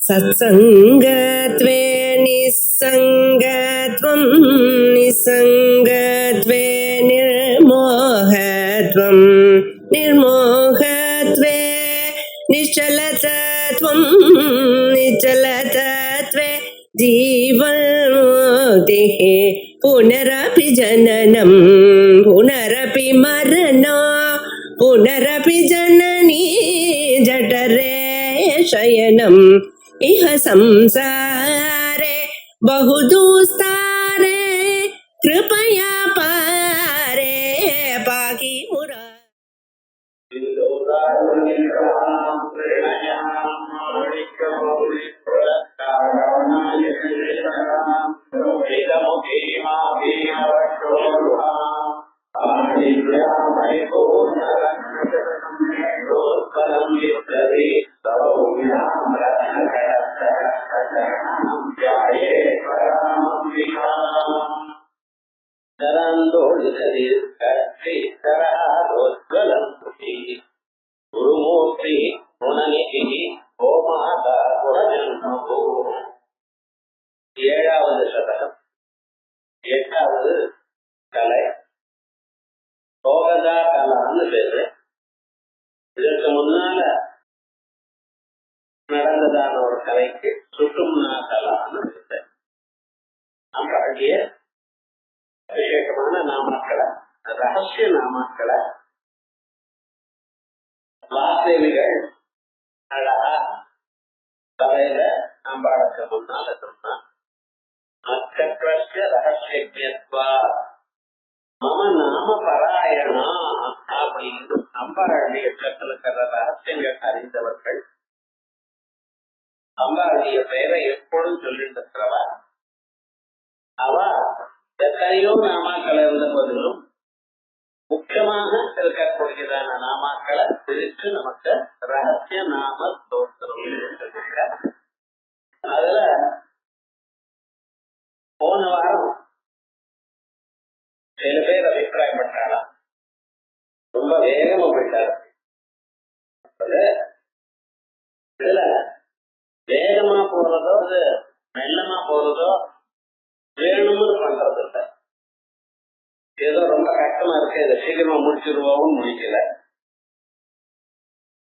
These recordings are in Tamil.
सत्सङ्गत्वे निस्सङ्गत्वं निस्सङ्गत्वे निर्मोहत्वं निर्मोहत्वे निश्चलतत्वं निश्चलतत्वे जीवन्मुक्तिः पुनरपि जननं पुनरपि मरणं पुनरपि जननी जठरे शयनम् इह संसारे बहुदुस्तारे कृपया पारे पाहि मुरा गुरुमूर्ति गुणनिधि गोमाता गुणजन्मभू ஏழாவது சதகம் எட்டாவது கலை சோகதா கலான்னு பேரு. இதற்கு முன்னால நடந்ததான ஒரு கலைக்கு சுட்டும்னா கலான்னு பேரு. நம்மளுடைய விசேஷமான நாமாக்களை ரகசிய நாமாக்களை வாசேவிகள் அழகா தலையில அம்பாளுக்கு முன்னால சொன்னா அச்சக்ரஸ்ய ரகசியத்வா மம நாம பராயணா அப்படின்னு அம்பாளுடைய இருக்கிற ரகசியங்கள் அறிந்தவர்கள் அம்பாளுடைய பெயரை எப்பொழுதும் சொல்லிட்டு இருக்கிறவா. அவ எத்தனையோ நாமாக்கள் இருந்த போதிலும் முக்கியமாக இருக்கக்கூடியதான நாமாக்களை பிரித்து நமக்கு ரகசிய நாம ஸ்தோத்திரம். அதுல போன வாரம் சில பேர் அபிப்பிராயப்பட்டாலாம், ரொம்ப வேகமா போயிட்டாரு. இதுல வேகமா போறதோ அது மெல்லமா போறதோ வேணும்னு பண்றது இல்லை. ஏதோ ரொம்ப கஷ்டமா இருக்கு, இதை சீக்கிரமா முடிச்சிருவோம், முடிக்கல.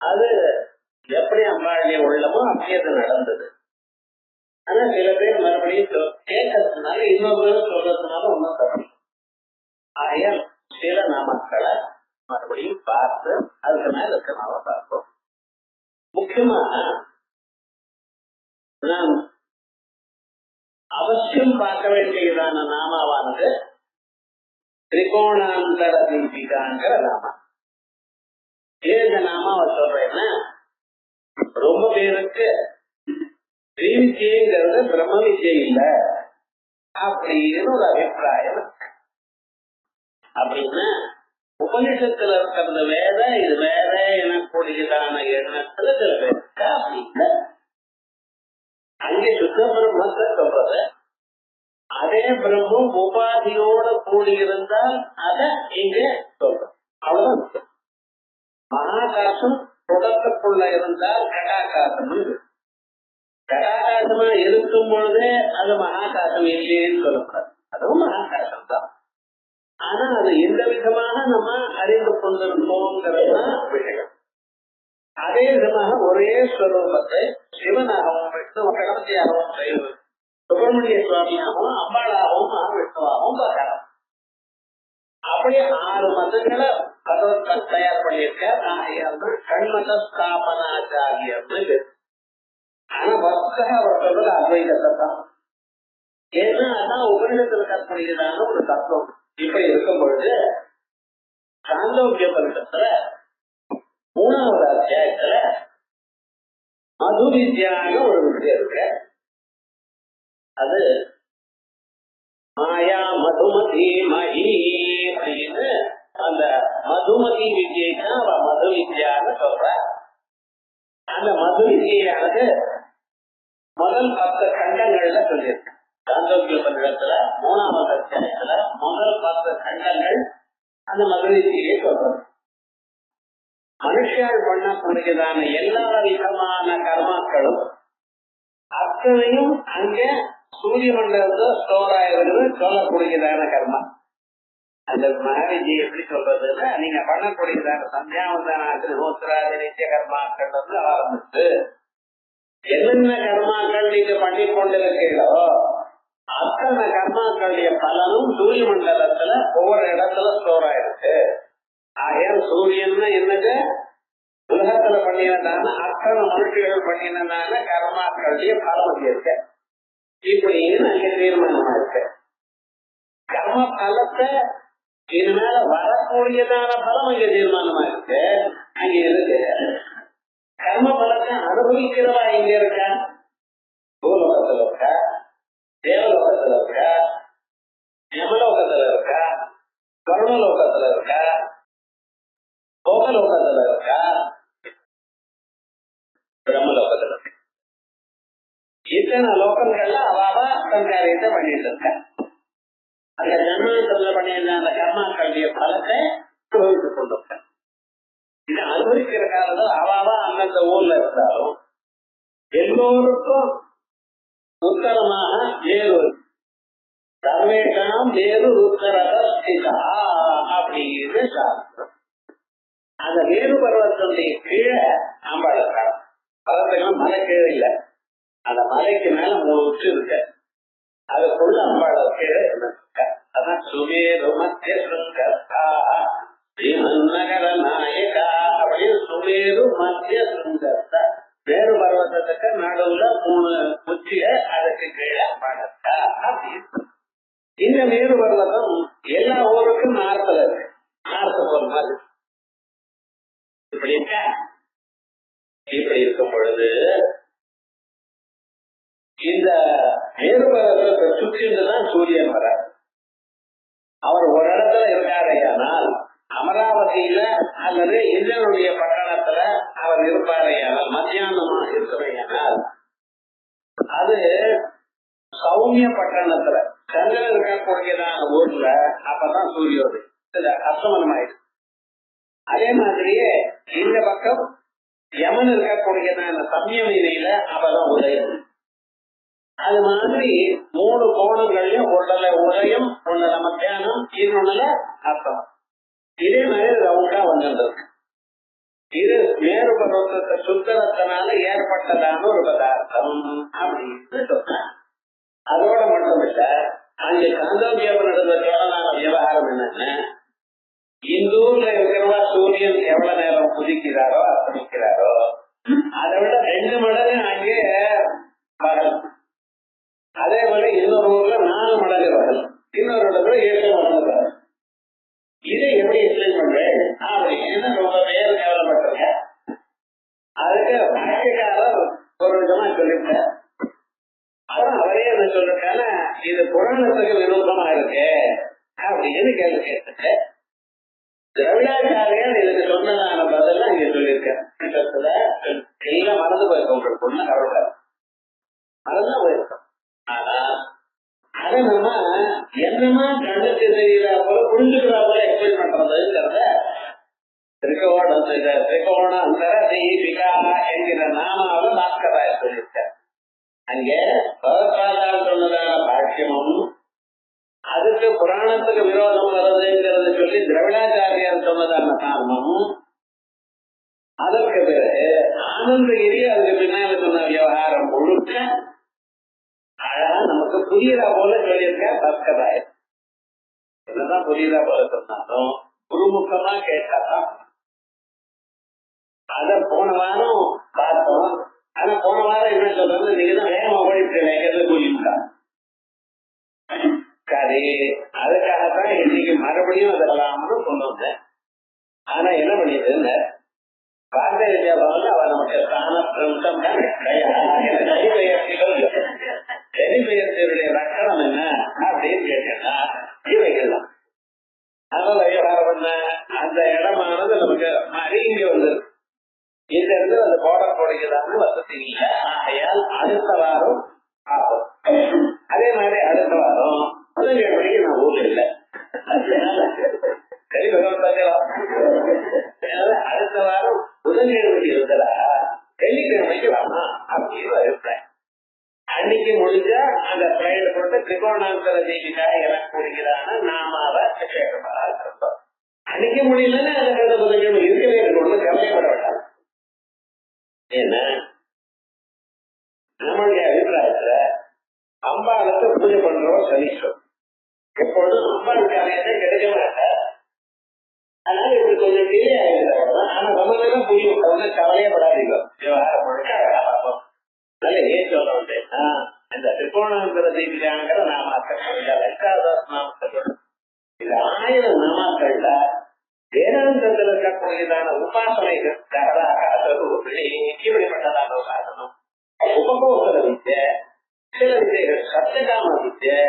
அது எப்படி அம்பாளுடைய உள்ளமோ அப்படியே அது நடந்தது. ஆனா சில பேர் மறுபடியும் கேட்கறதுனால இன்னொரு சொல்றதுனால ஒன்றும் தரும். ஆகையால் சில நாமக்களை மறுபடியும் பார்த்து அதுக்கு மேல இருக்கனால பார்ப்போம். முக்கியமா நாம் அவசியம் பார்க்க வேண்டியதான நாமாவானது திரிகோணாந்தர தீபிகாங்கிற நாமா. ஏன் இந்த நாமாவை சொல்றேன்னா, ரொம்ப பேருக்கு ஸ்ரீவித்யங்கிறது பிரம்ம வித்யை இல்ல அப்படின்னு ஒரு அபிப்பிராயம். அப்படின்னா உபனிஷத்துல இருக்கிறது வேற, இது வேற எனக்கூடியதான எண்ணத்துல சில பேருக்கு அப்படின்னா அங்கே சுத்த பிரம்மத்தை சொல்றது, அதே பிரம்மம் உபாதியோட கூடியிருந்தால் அத இங்க சொல்றோம். அவ்வளவுதான். மகாகாசம் தொடக்கக்குள்ள இருந்தால் கடாகாசம், கடாகாசமா இருக்கும் பொழுதே அது மகாகாசம் இல்லையேன்னு சொல்லக்கூடாது. அதுவும் மகாகாசம் தான். ஆனா அது எந்த விதமாக நம்ம அறிந்து கொண்டிருக்கோங்கிறதுதான் விஷயம். அதே விதமாக ஒரே ஸ்வரூபத்தை சிவனாகவும் விஷ்ணு கணபதியாகவும் செய்வது, சுப்பிரமணிய சுவாமியாகவும் அம்பாளாகவும் மகாவிஷ்ணுவாகவும் பார்க்கலாம். அப்படியே 6 மதங்களை பகவத்கர் தயார் பண்ணியிருக்கார். கண்மத ஸ்தாபனாச்சாரியர்னு பேர். ஆனா வர்த்தக அவர் சொல்றது அத்வைதத்தை தான். ஏன்னா அதான் உபநிடத்தில் இருக்கக்கூடியதான ஒரு தத்துவம். இப்படி இருக்கும் பொழுது சாந்தோக்கிய பரிஷத்துல 3வது அத்தியாயத்துல மது வித்யான ஒரு விஷயம் இருக்கு. அது மாயா மதுமதி மகி அப்படின்னு அந்த மதுமதி வித்யைக்கு அவ மது வித்யான்னு சொல்ற. அந்த மது வித்யானது முதல் 10 கண்டங்கள்ல சொல்லியிருக்கு. சாந்தோக்கிய பரிஷத்துல 3வது அத்தியாயத்துல முதல் 10 கண்டங்கள் அந்த மது வித்யை சொல்றது. மனுஷியால் பண்ணக்கூடியதான எல்லா விதமான கர்மாக்களும் அத்தனையும் அங்க சூரிய மண்டலத்துல ஸ்டோர் ஆயிருக்குது சொல்லக்கூடியதான கர்மா. அந்த மகாவிஜி எப்படி சொல்றதுன்னா, நீங்க பண்ணக்கூடியதான சந்தியாவந்தனாக்கு நூத்திராதி நித்திய கர்மாக்கள் வந்து ஆரம்பிச்சு என்னென்ன கர்மாக்கள் நீங்க பண்ணி கொண்டிருக்கீங்களோ அத்தனை கர்மாக்களுடைய பலனும் சூரிய மண்டலத்துல ஒவ்வொரு இடத்துல ஸ்டோர் ஆயிருக்கு. ஆகையால் சூரியன் என்னது, உலகத்துல பண்ணினதான அத்தனை மனுஷர்கள் பண்ணினதான கர்மாக்களுடைய பலம் இருக்கு. இப்படின்னு அங்க தீர்மானமா இருக்கு. கர்ம பலத்தை இது மேல வரக்கூடியதான பலம் இங்க தீர்மானமா இருக்கு. அங்க இருக்கு கர்ம பலத்தை அனுபவிக்கிறவா இங்க இருக்கா, பூலோகத்துல இருக்கா, தேவலோகத்துல இருக்கா, யமலோகத்துல இருக்கா, கருணலோகத்துல இருக்கா, போகலோகத்துல இருக்கா, பிரம்மலோகத்துல இருக்கா. இத்தனை லோகங்கள்ல அவாவா தன் காரியத்தை பண்ணிட்டு இருக்கா. அந்த ஜன்மத்துல பண்ணியிருந்த அந்த கர்மாக்களுடைய பலத்தை அனுபவித்துக் கொண்டிருக்க. இதை அனுபவிக்கிற காலத்துல அவாவா அந்தந்த ஊர்ல இருந்தாலும் எல்லோருக்கும் உத்தரமாக வேறு சர்வேஷாம் வேறு உத்தரதா அப்படின்னு சாஸ்திரம். அந்த வேறு பருவத்தினுடைய கீழே அம்பாள் இருக்காங்க. பருவத்துக்கு மலை கீழே இல்லை, அந்த மலைக்கு மேல 3 உச்சி இருக்கு. அதுக்குள்ள அம்பாள் கீழே இருக்க. அதான் சுமேரு மத்திய சுங்கஸ்தா ஸ்ரீமன்னகர நாயகா அப்படின்னு சுமேரு மத்திய சுங்கஸ்தா. வேறு பர்வத்தத்துக்கு நடுவுல 3 உச்சிய, அதுக்கு கீழே அம்பாள் இருக்கா அப்படின்னு. இந்த மேரு பர்வதம் எல்லா ஊருக்கும் நார்த்துல இருக்கு, நார்த்து போற மாதிரி. இப்படி இருக்கா. இப்படி இருக்கும் பொழுது இந்த மேரு பர்வதத்தை சுற்றின்றுதான் சூரியன் வர. அவர் ஒரு இடத்துல இருக்காரையானால் அமராவதியில அல்லது இந்திரனுடைய பட்டணத்துல அவர் இருப்பாரையானால், மத்தியானமா இருக்கிறையானால், அது சௌமிய பட்டணத்துல சந்திரன் இருக்கக்கூடியதான ஊர்ல அப்பதான் சூரியோதயம் அஸ்தமனம் ஆயிடுச்சு. அதே மாதிரியே இந்த பக்கம் யமன் இருக்கக்கூடியதான சம்யமினியில அப்பதான் உதயம். அது மாதிரி 3 கோணங்கள்லயும் ஒன்றுல உதயம், ஒன்றுல மத்தியானம், இன்னொன்னுல அஸ்தமம். இதே மாதிரி ரவுண்டா வந்துருக்கு. இது மேரு பர்வதத்தை சுத்தரத்தினால ஏற்பட்டதான ஒரு பதார்த்தம் அப்படின்னு சொல்றாங்க. அதோட மட்டும் இல்ல, அங்க காந்தோபியம் நடந்த தோழனான விவகாரம் என்னன்னா, இந்த ஊர்ல இருக்கிறவா சூரியன் எவ்வளவு நேரம் குதிக்கிறாரோ அஸ்தமிக்கிறாரோ அதை விட 2 மடங்கு அங்கே பகல். அதே போல இன்னொரு ஊர்ல 4 மடங்கு பகல், இன்னொரு இடத்துல 7 மடங்கு பகல். இதை எப்படி எக்ஸ்பிளைன் பண்றேன் அப்படின்னு ரொம்ப பேர் கேவலப்பட்டிருக்க. அதுக்கு பாக்கியக்காரர் ஒரு விதமா சொல்லிவிட்டார். அதான் அவரே என்ன சொல்லிருக்கான, இது புராணத்துக்கு விரோதமா இருக்கு அப்படின்னு கேள்வி கேட்டு திரவிடாச்சாரியர் இதுக்கு சொன்னதான பதில் இங்க சொல்லியிருக்கேன். எல்லாம் மறந்து போயிருக்கோம், உங்களுக்கு பொண்ணு கவலை மறந்தா போயிருக்கோம். ஆனா அதை நம்ம என்னமா கண்ணுக்கு தெரியுறா போல புரிஞ்சுக்கிறா போல எக்ஸ்பிளைன் பண்றதுங்கிறத திரிகோண அந்தர தீபிகா என்கிற நாமாவை பாஸ்கராயர் சொல்லியிருக்கார். அங்கே பகவத்பாதால் சொன்னதான பாக்கியமும் அதுக்கு புராணத்துக்கு விரோதம் வருதுங்கிறது சொல்லி திரவிடாச்சாரியார் சொன்னதான காரணமும், அதற்கு பிறகு ஆனந்தகிரி அதுக்கு பின்னால சொன்ன விவகாரம் முழுக்க அழகா நமக்கு புரியுறா போல சொல்லியிருக்க பாஸ்கராயர். என்னதான் புரியுறா போல சொன்னாலும் குருமுகமா கேட்டாதான். அத போன வாரம் பார்த்தோம். ஆனா போன வாரம் என்ன சொல்றது, நீங்க தான் வேகமா ஓடிட்டு கூலிட்டா சரி. அதுக்காகத்தான் இன்னைக்கு மறுபடியும் அதெல்லாம்னு கொண்டு வந்தேன். ஆனா என்ன பண்ணிட்டு பாரதிய வித்யா பவன்ல அவ நமக்கு ஸ்தானம் பெயர்ச்சியுடைய லட்சணம் என்ன அப்படின்னு கேட்டா இவைகள்லாம். அதனால விவகாரம் பண்ண அந்த இடமானது நமக்கு மாறி இங்க வந்து இந்த இடத்துல அந்த போடக்கூடியதான வசதி இல்லை. ஆகையால் அடுத்த வாரம் ஆகும். அதே மாதிரி அடுத்த வாரம் புதன்கிழமைக்கு நான் ஊர்ல இல்லை. சரி அடுத்த வாரம் புதன்கிழமைக்கு இருந்ததா வெள்ளிக்கிழமைக்கு வாமா அப்படின்னு அபிப்பிராயம். அன்னைக்கு முடிஞ்சா அந்த பிளைட் போட்டு திரிகோணாந்தர தீபிகா எனக்கூடியதான நாமாவை கேட்கப்படாது. அன்னைக்கு முடியலன்னா அந்த கருத புதன்கிழமை இருக்கவே இருக்கணும், கவலைப்பட வேண்டாம். ஏன்னா நம்மளுடைய அபிப்பிராயத்துல அம்பாளுக்கு பூஜை பண்றோம் சனீஸ்வரன் எப்பொழுதும் அம்பாளுக்கு அனைத்தை கிடைக்க மாட்டார். அதனால இப்படி கொஞ்சம் டிலே ஆகிடுது. ஆனா நம்மளுக்கு புரியும், ஒன்னும் கவலையப்படாதீங்க. விவகாரம் முழுக்க அழகா பார்ப்போம். நல்ல ஏன் சொல்ல வந்தேன், இந்த திரிகோணாந்தர தீபிகாங்கிற நாமாக்கள், இந்த லலிதாதாஸ் நாமக்கள், இந்த 1000 நாமாக்கள்ல வேதாந்தத்தில் இருக்கக்கூடியதான உபாசனைகள் இப்படிப்பட்டதான உபாசனம், உபகோசர வித்யை, சில வித்தைகள் சத்தியகாம வித்யை,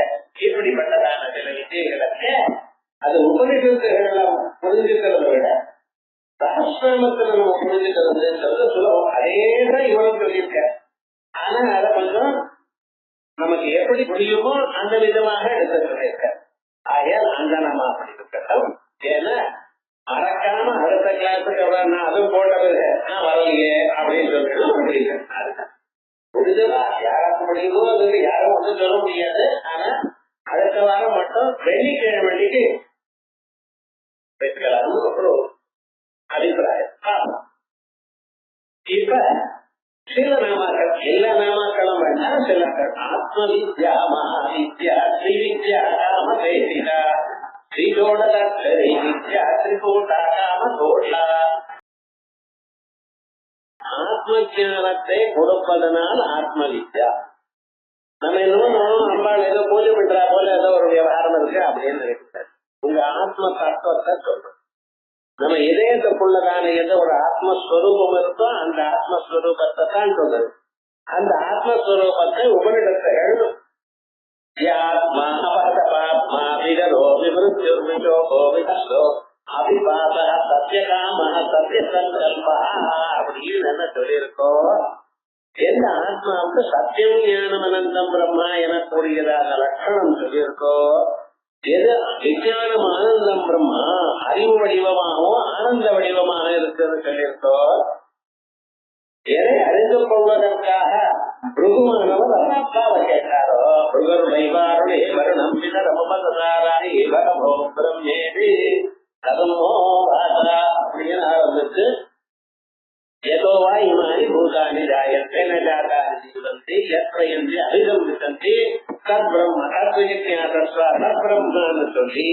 இப்படிப்பட்டதான சில வித்தைகளுக்கு அது உபநிஷத்துகளை புரிஞ்சுக்கிறத விட சஹஸ்ரநாமத்துல நம்ம புரிஞ்சுக்கிறதுன்றது சுலபம். அதேதான் இவரும் சொல்லியிருக்க. ஆனா அதை கொஞ்சம் நமக்கு எப்படி புரியுமோ அந்த விதமாக எடுத்து சொல்லியிருக்க. ஆகையால் அந்த நாம அப்படி இருக்கட்டும். ஏன்னா மறக்காம அடுத்த கிளாஸுக்கு நான் அதுவும் போட்டது நான் வரலையே அப்படின்னு சொல்லிட்டு அதுதான் முடிஞ்சதா யாராக்கு முடியுமோ அது யாரும் ஒன்றும் சொல்ல முடியாது. ஆனா அடுத்த வாரம் மட்டும் வெள்ளிக்கிழமைக்கு வைக்கலாம்னு ஒரு அபிப்பிராயம். இப்ப சில நாமாக்கள், எல்லா நாமாக்களும் வேண்டாம், சில ஆத்ம வித்யா, மகாவித்யா, ஸ்ரீ வித்யா, காம தேசிகா, ஸ்ரீதோடரி வித்யா, திரிகூட்டா, காம தோஷா. ஆத்ம ஞானத்தை கொடுப்பதனால் ஆத்ம வித்யா. நம்ம என்னமோ அம்பாள் ஏதோ பூஜை பண்றா போல ஏதோ ஒரு விவகாரம் இருக்கு அப்படின்னு நினைக்கிறார். உங்க ஆத்ம தத்துவத்தை சொல்றோம். நம்ம இதயத்துக்குள்ளதான எந்த ஒரு ஆத்மஸ்வரூபம் இருக்கோ அந்த ஆத்மஸ்வரூபத்தை தான் சொல்றது. அந்த ஆத்மஸ்வரூபத்தை உபனிடத்தை எழுதும். அப்படின்னு என்ன சொல்லியிருக்கோ, எந்த ஆத்மாவுக்கு சத்தியம் ஞானம் அனந்தம் பிரம்மா எனக்கூடியதான லட்சணம் சொல்லியிருக்கோ, எது விஞ்ஞானம் ஆனந்தம் பிரம்மா அறிவு வடிவமாகவும் ஆனந்த வடிவமாக இருக்கிறது சொல்லியிருக்கோ, எதை அறிந்து கொள்வதற்காக பிருகுமானவர் அப்பாவை கேட்டாரோ, பிருகருடைவாருடைய நம்பின ரமபதாராய் வரமோ பிரம்மேதி கதமோ பாதா அப்படின்னு ஆரம்பிச்சு ஏதோவா இமானி பூதானி ஜாயத்தை நஜாதாரி ஜீவந்தி எத்ரயந்தி அபிகம்பிசந்தி தத் பிரம்ம தத் பிரம்மான்னு சொல்லி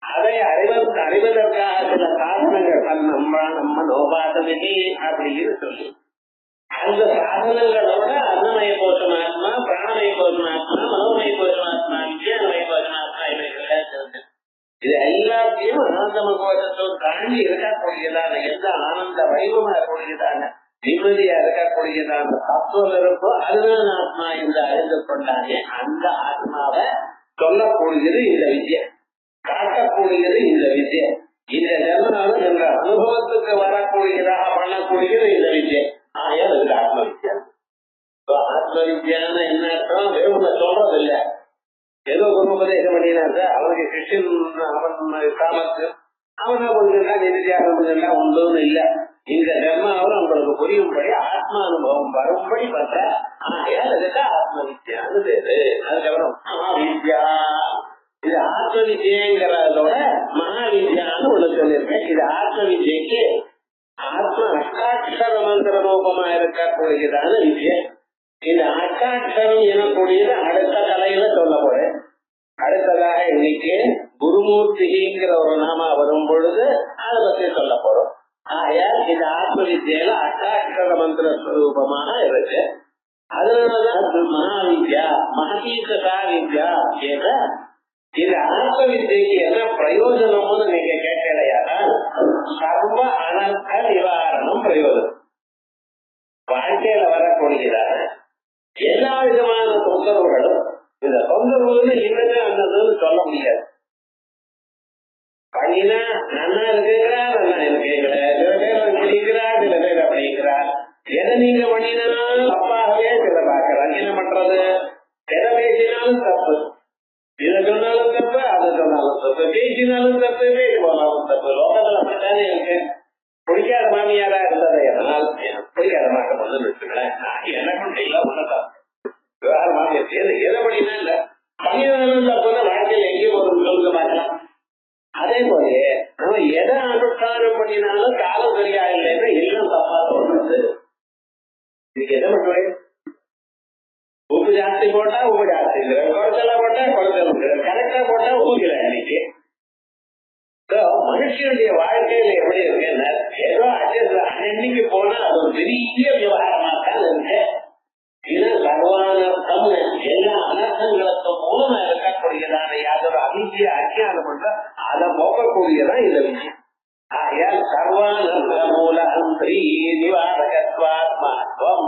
அதை அறிவதற்காக சில சாதனங்கள் நம்ம நோபாதனி அப்படின்னு சொல்லி அந்த சாதனங்களோட அன்னமய போஷமாத்மா, பிராணமய போஷமாத்மா, மனோமய போஷமாத்மா, விஜயானமய போஷமாத்மா இவைகள் இது எல்லாத்தையும் ஆனந்தம கோஷத்தோடு தாண்டி இருக்கக்கூடியதான எந்த ஆனந்த வடிவமா இருக்கக்கூடியதான நிம்மதியா இருக்கக்கூடியதான தத்துவம் இருக்கோ அதுதான் ஆத்மா என்று அறிந்து கொண்டானே அந்த ஆத்மாவை சொல்லக்கூடியது இந்த வித்யை, காட்டக்கூடியது இந்த வித்யை. இந்த ஜன்மாவும் என்ற அனுபவத்துக்கு வரக்கூடியதாக பண்ணக்கூடியது இந்த வித்யை. ஆகையால் இதுக்கு ஆத்ம வித்யா. ஆத்ம வித்யான என்ன அர்த்தம்? வெறும் சொல்றது இல்லை, ஏதோ குருபதேசம் பண்ணினாரு அவனுக்கு கிருஷ்ணன் அவன் சாமர்த்தியம் அவனை கொஞ்சம் நிதித்தியாகம் கொஞ்சம் உண்டுன்னு இல்ல. இந்த ஜன்மாவும் உங்களுக்கு புரியும்படி ஆத்மா அனுபவம் வரும்படி பண்ற. ஆகையால் அதுக்கு ஆத்ம வித்யான்னு பேரு. அதுக்கப்புறம் மகாவித்யா, இது ஆத்ம வித்யங்கிறதோட மகாவித்யான்னு ஒண்ணு சொல்லியிருக்கேன். இது ஆத்ம வித்யக்கு ஆத்ம அஷ்டாட்சர மந்திர ரூபமா இருக்கக்கூடியதான வித்யை. இந்த அஷ்டாட்சரம் எனக்கூடியது அடுத்த கலையில சொல்ல போறேன். அடுத்ததாக இன்னைக்கு குருமூர்த்திங்கிற ஒரு நாமா வரும் பொழுது அதை பத்தி சொல்ல போறோம். ஆகையால் இந்த ஆத்ம வித்யில அஷ்டாட்சர மந்திர ஸ்வரூபமாக இருக்கு. அதனாலதான் மகாவித்யா மகதீசா வித்யா என்ற இந்த ஆத்ம வித்யக்கு என்ன பிரயோஜனம்னு நீங்க கேட்கலையானால் சர்வ அனர்த்த நிவாரணம் பிரயோஜனம். வாழ்க்கையில வரக்கூடியதான எல்லா விதமான தொந்தரவுகளும், இந்த தொந்தரவுன்னு இன்னது அந்ததுன்னு சொல்ல முடியாது. பண்ணினா நன்னா இருக்குங்கிறா, நன்னா இருக்குங்கிற, சில பேர் அப்படிங்கிறா, சில பேர் அப்படிங்கிறா. எதை நீங்க பண்ணினாலும் தப்பாகவே சில பார்க்கலாம். என்ன பண்றது? எதை பேசினாலும் தப்பு, இதை சொன்னாலும் தப்பு, அதை சொன்னாலும் தப்பு, பேசினாலும் தப்பு, பேசி போனாலும் தப்பு. லோகத்துல அப்படித்தானே இருக்கு. பிடிக்காத மாமியாரா இருந்ததை எதனால் பிடிக்காத மாட்டம் வந்து வச்சுங்களேன், எனக்கும் இல்லை ஒண்ணுதான் ஜாஸ்தி போட்டா உப்பு ஜாஸ்தி, குறைச்சலா போட்டா குறைச்சல், கரெக்டா போட்டா ஊக்கல. இன்னைக்கு மனுஷனுடைய வாழ்க்கையில எப்படி இருக்குன்னா ஏதோ அன்னைக்கு போனா அது ஒரு பெரிய விவகாரமா தான் இருக்கு. இது சர்வானர்த்தம், எல்லா அனர்த்தங்களுக்கு மூலமா இருக்கக்கூடியதான யாதொரு அநீதிய அஜ்ஞானம் பண்ற அதை போக்கக்கூடியதான் இந்த விஷயம். ஆகையால் சர்வானர்த்த மூல அந்திரி நிவாரகத்வாத்மாத்வம்.